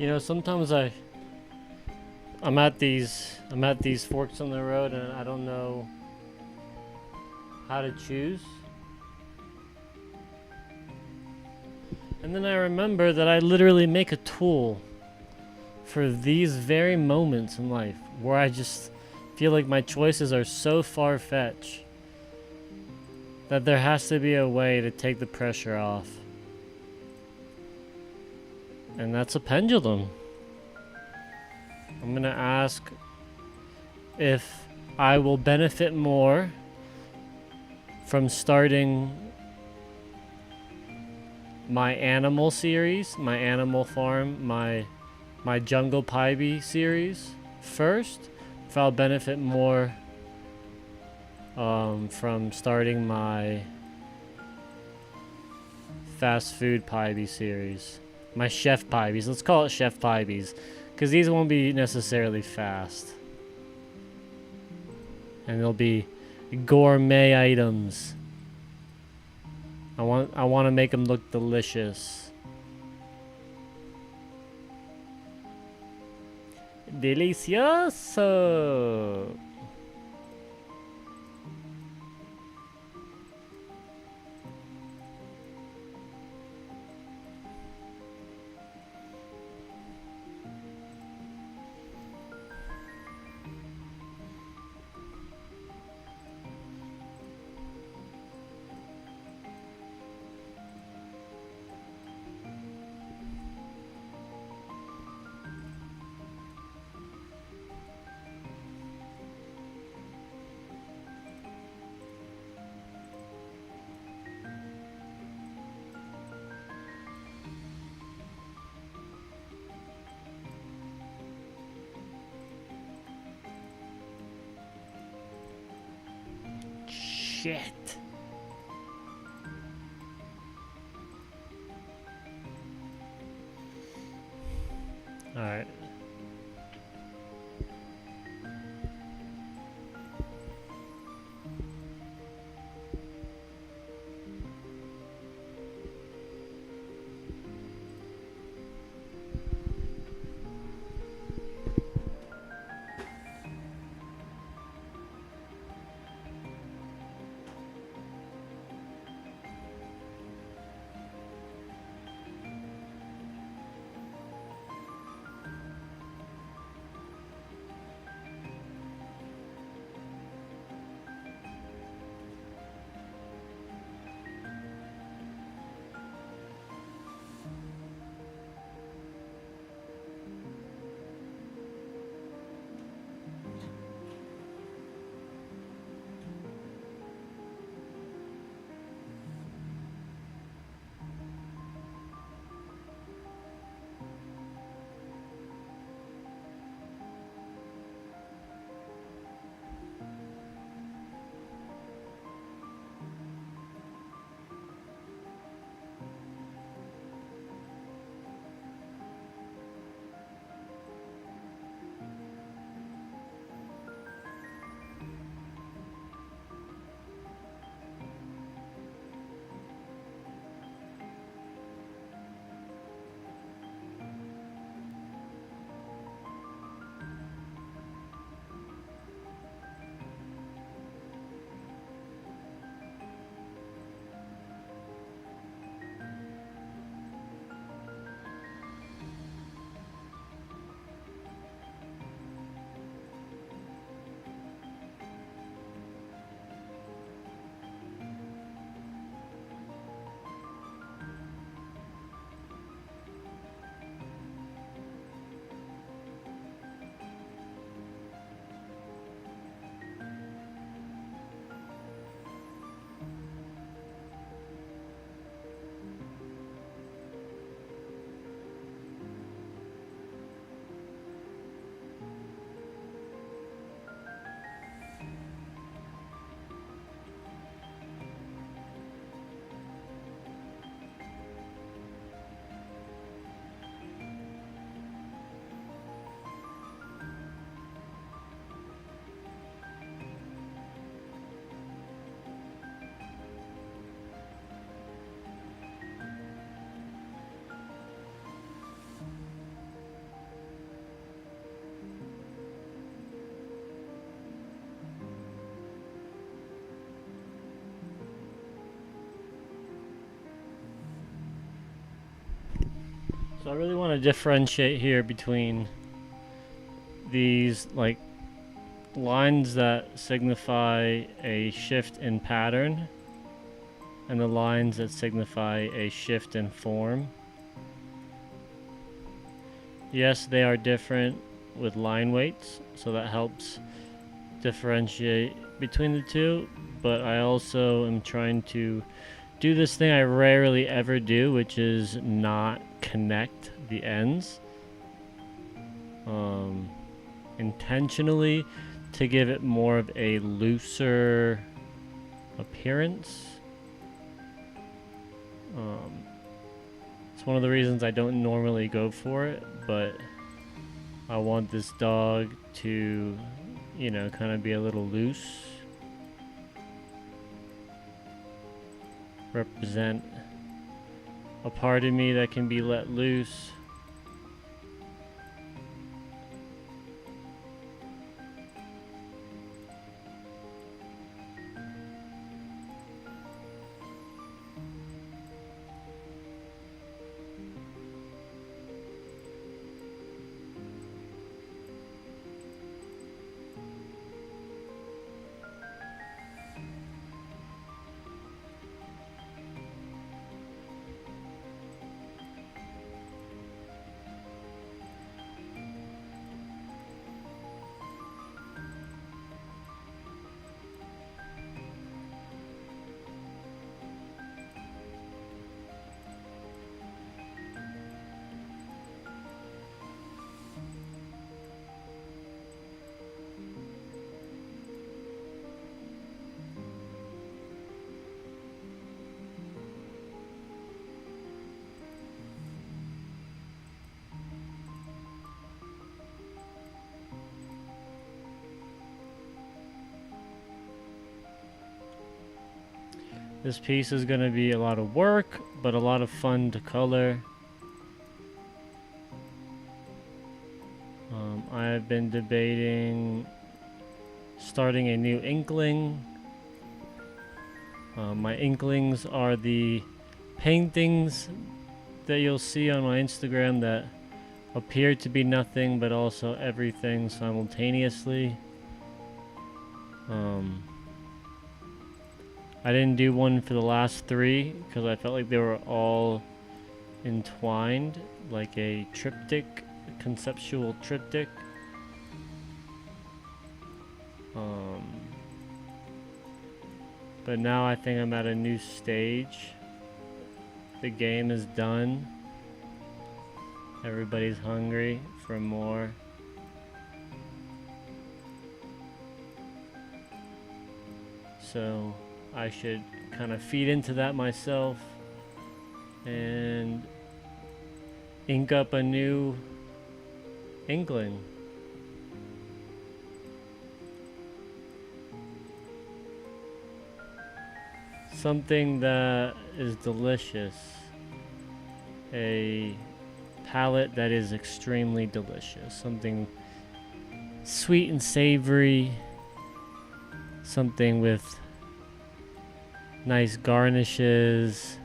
[SPEAKER 1] You know, sometimes I'm at these forks on the road and I don't know how to choose. And then I remember that I literally make a tool for these very moments in life where I just feel like my choices are so far-fetched that there has to be a way to take the pressure off. And that's a pendulum. I'm gonna ask if I will benefit more from starting my animal series, my animal farm, my jungle pybie series first, if I'll benefit more from starting my fast food pybie series, my chef pybies. Let's call it chef pybies, because these won't be necessarily fast, and they'll be gourmet items. I want to make them look delicious. Delicioso. Shit. All right. So I really want to differentiate here between these like lines that signify a shift in pattern and the lines that signify a shift in form. Yes, they are different with line weights, so that helps differentiate between the two, but I also am trying to do this thing I rarely ever do, which is not connect the ends intentionally to give it more of a looser appearance. It's one of the reasons I don't normally go for it, but I want this dog to, you know, kind of be a little loose. Represent a part of me that can be let loose. This piece is going to be a lot of work, but a lot of fun to color. I've been debating starting a new inkling. My inklings are the paintings that you'll see on my Instagram that appear to be nothing but also everything simultaneously. I didn't do one for the last 3 because I felt like they were all entwined, like a triptych, a conceptual triptych. But now I think I'm at a new stage. The game is done. Everybody's hungry for more. So I should kind of feed into that myself and ink up a new inkling. Something that is delicious. A palette that is extremely delicious. Something sweet and savory. Something with nice garnishes.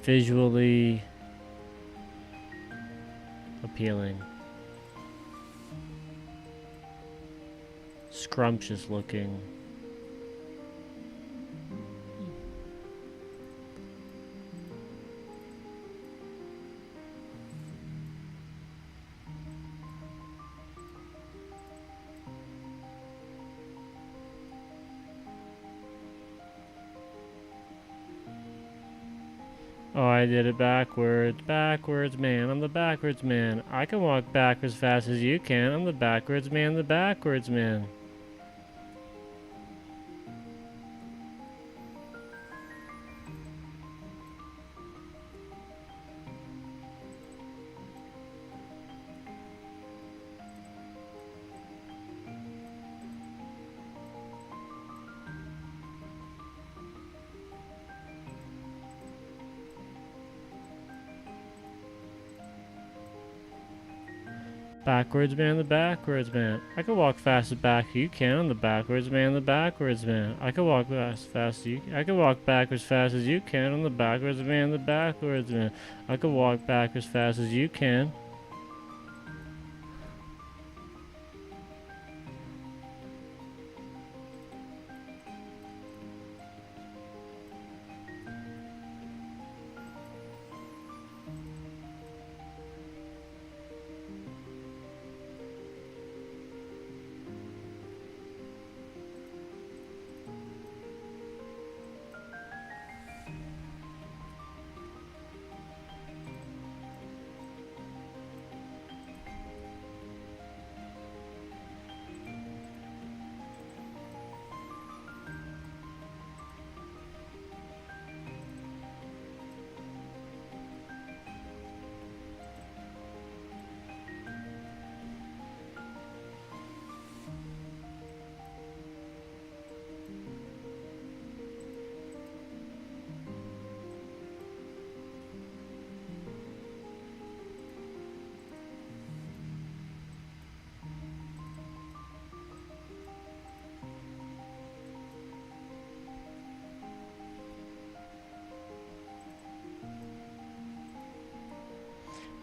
[SPEAKER 1] Visually appealing. Scrumptious looking. Oh, I did it backwards. Backwards man. I'm the backwards man. I can walk backwards as fast as you can. I'm the backwards man, the backwards man. Backwards man, the backwards man. I can walk fast as back you can on the backwards man, the backwards man. I can walk fast as you. I can walk backwards fast as you can on the backwards man, the backwards man. I can walk backwards fast as you can.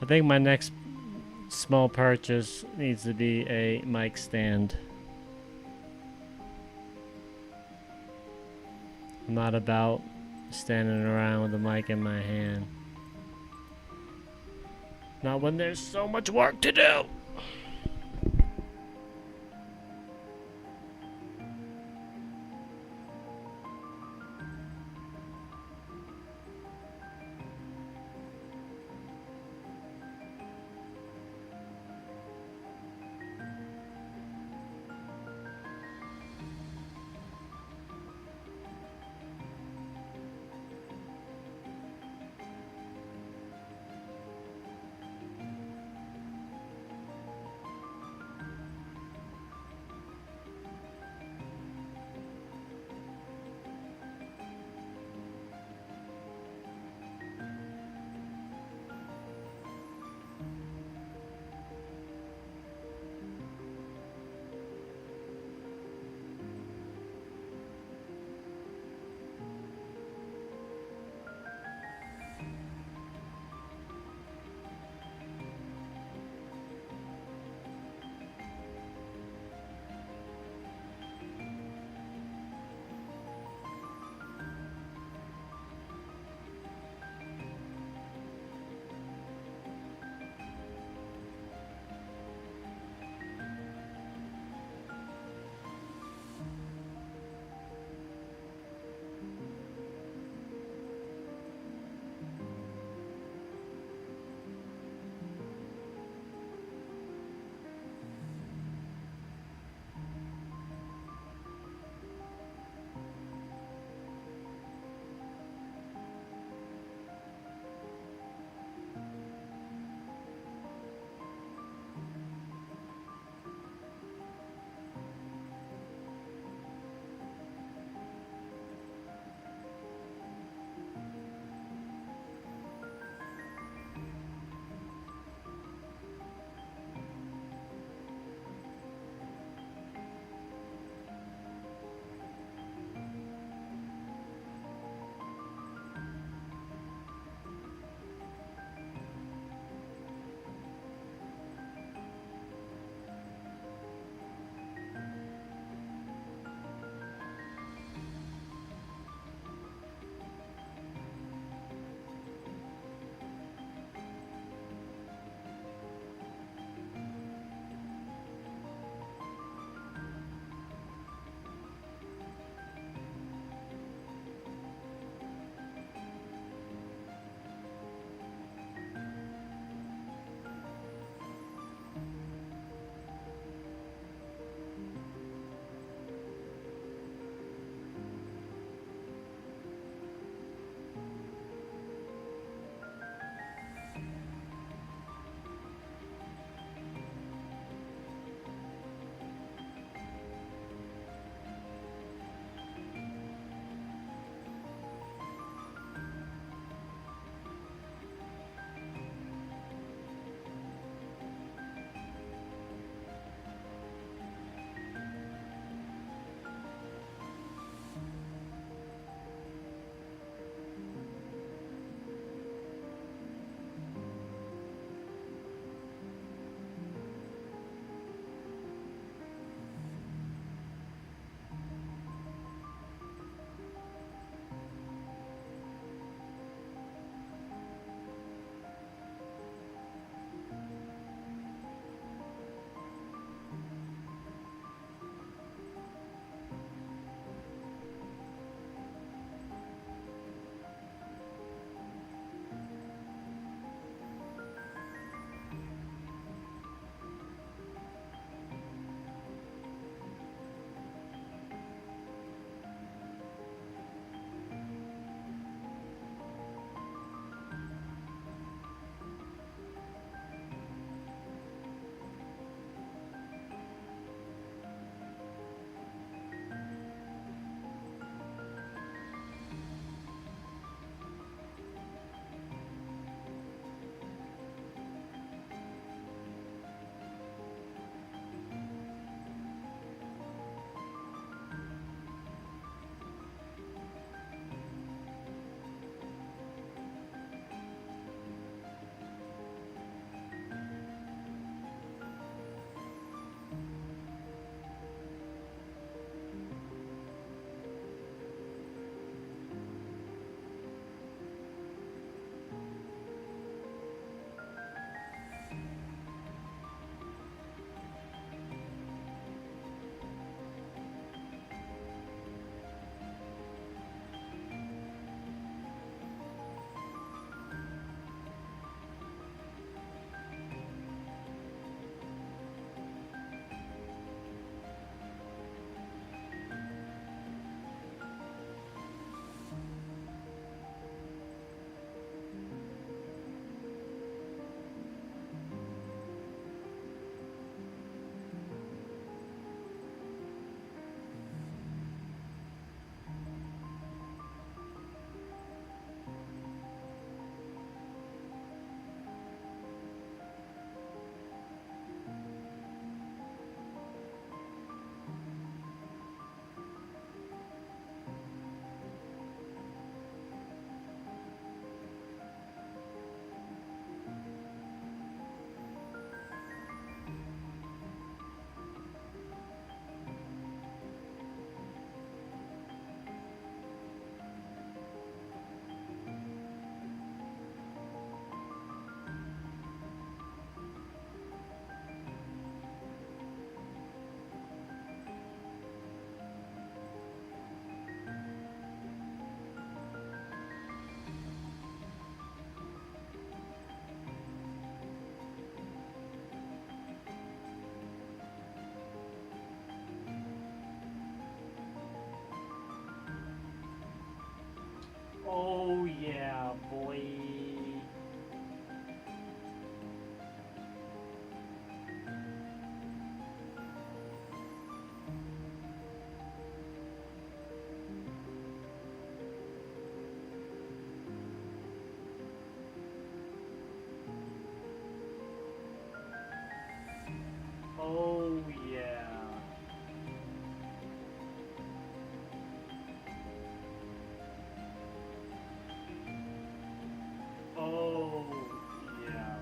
[SPEAKER 1] I think my next small purchase needs to be a mic stand. I'm not about standing around with a mic in my hand. Not when there's so much work to do. Oh yeah, boy. Oh yeah. Oh yeah.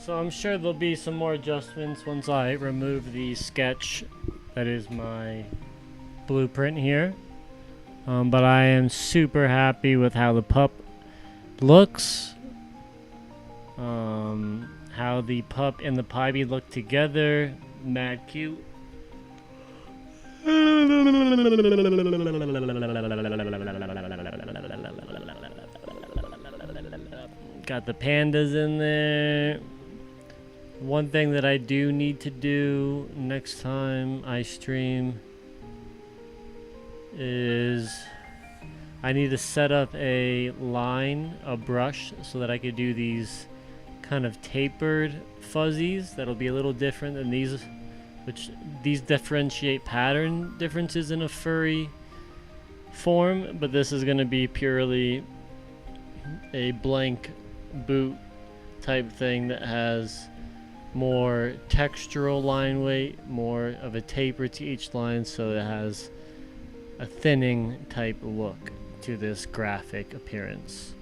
[SPEAKER 1] So I'm sure there'll be some more adjustments once I remove the sketch that is my blueprint here. But I am super happy with how the pup looks. How the pup and the Pybee look together. Mad cute. Got the pandas in there. One thing that I do need to do next time I stream is I need to set up a brush, so that I could do these kind of tapered fuzzies that'll be a little different than these, which these differentiate pattern differences in a furry form, but this is going to be purely a blank boot type thing that has more textural line weight, more of a taper to each line, so it has a thinning type look to this graphic appearance.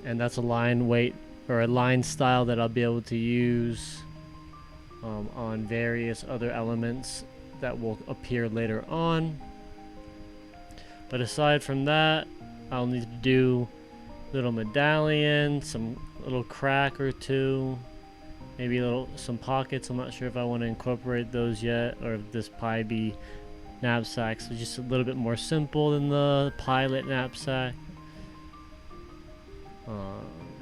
[SPEAKER 1] And that's a line weight or a line style that I'll be able to use on various other elements that will appear later on. But aside from that, I'll need to do little medallion, some little crack or two, maybe some pockets. I'm not sure if I want to incorporate those yet, or if this Pybee knapsack is just a little bit more simple than the pilot knapsack.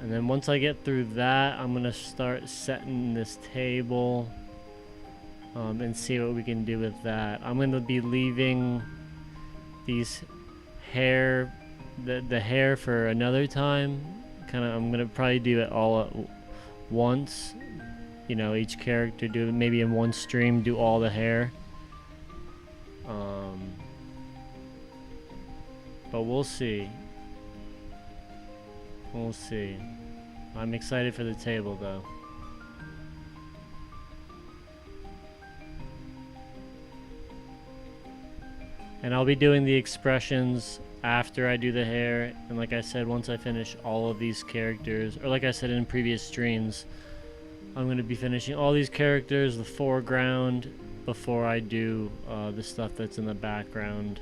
[SPEAKER 1] And then once I get through that, I'm gonna start setting this table and see what we can do with that. I'm gonna be leaving these hair, the hair for another time. I'm gonna probably do it all at once. You know, each character do it maybe in one stream, do all the hair. But we'll see. We'll see. I'm excited for the table though. And I'll be doing the expressions after I do the hair, and like I said, once I finish all of these characters, or like I said in previous streams, I'm going to be finishing all these characters, the foreground, before I do the stuff that's in the background.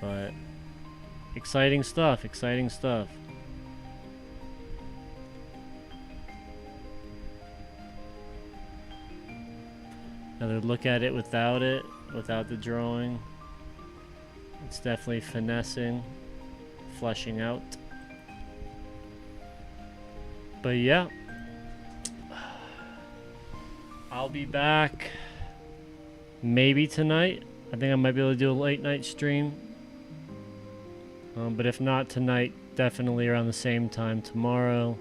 [SPEAKER 1] But exciting stuff, exciting stuff. Another look at it without the drawing. It's definitely finessing, fleshing out. But yeah, I'll be back maybe tonight. I think I might be able to do a late night stream. But if not tonight, definitely around the same time tomorrow.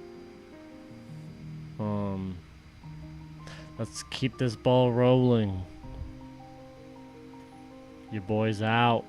[SPEAKER 1] Um, let's keep this ball rolling. Your boy's out.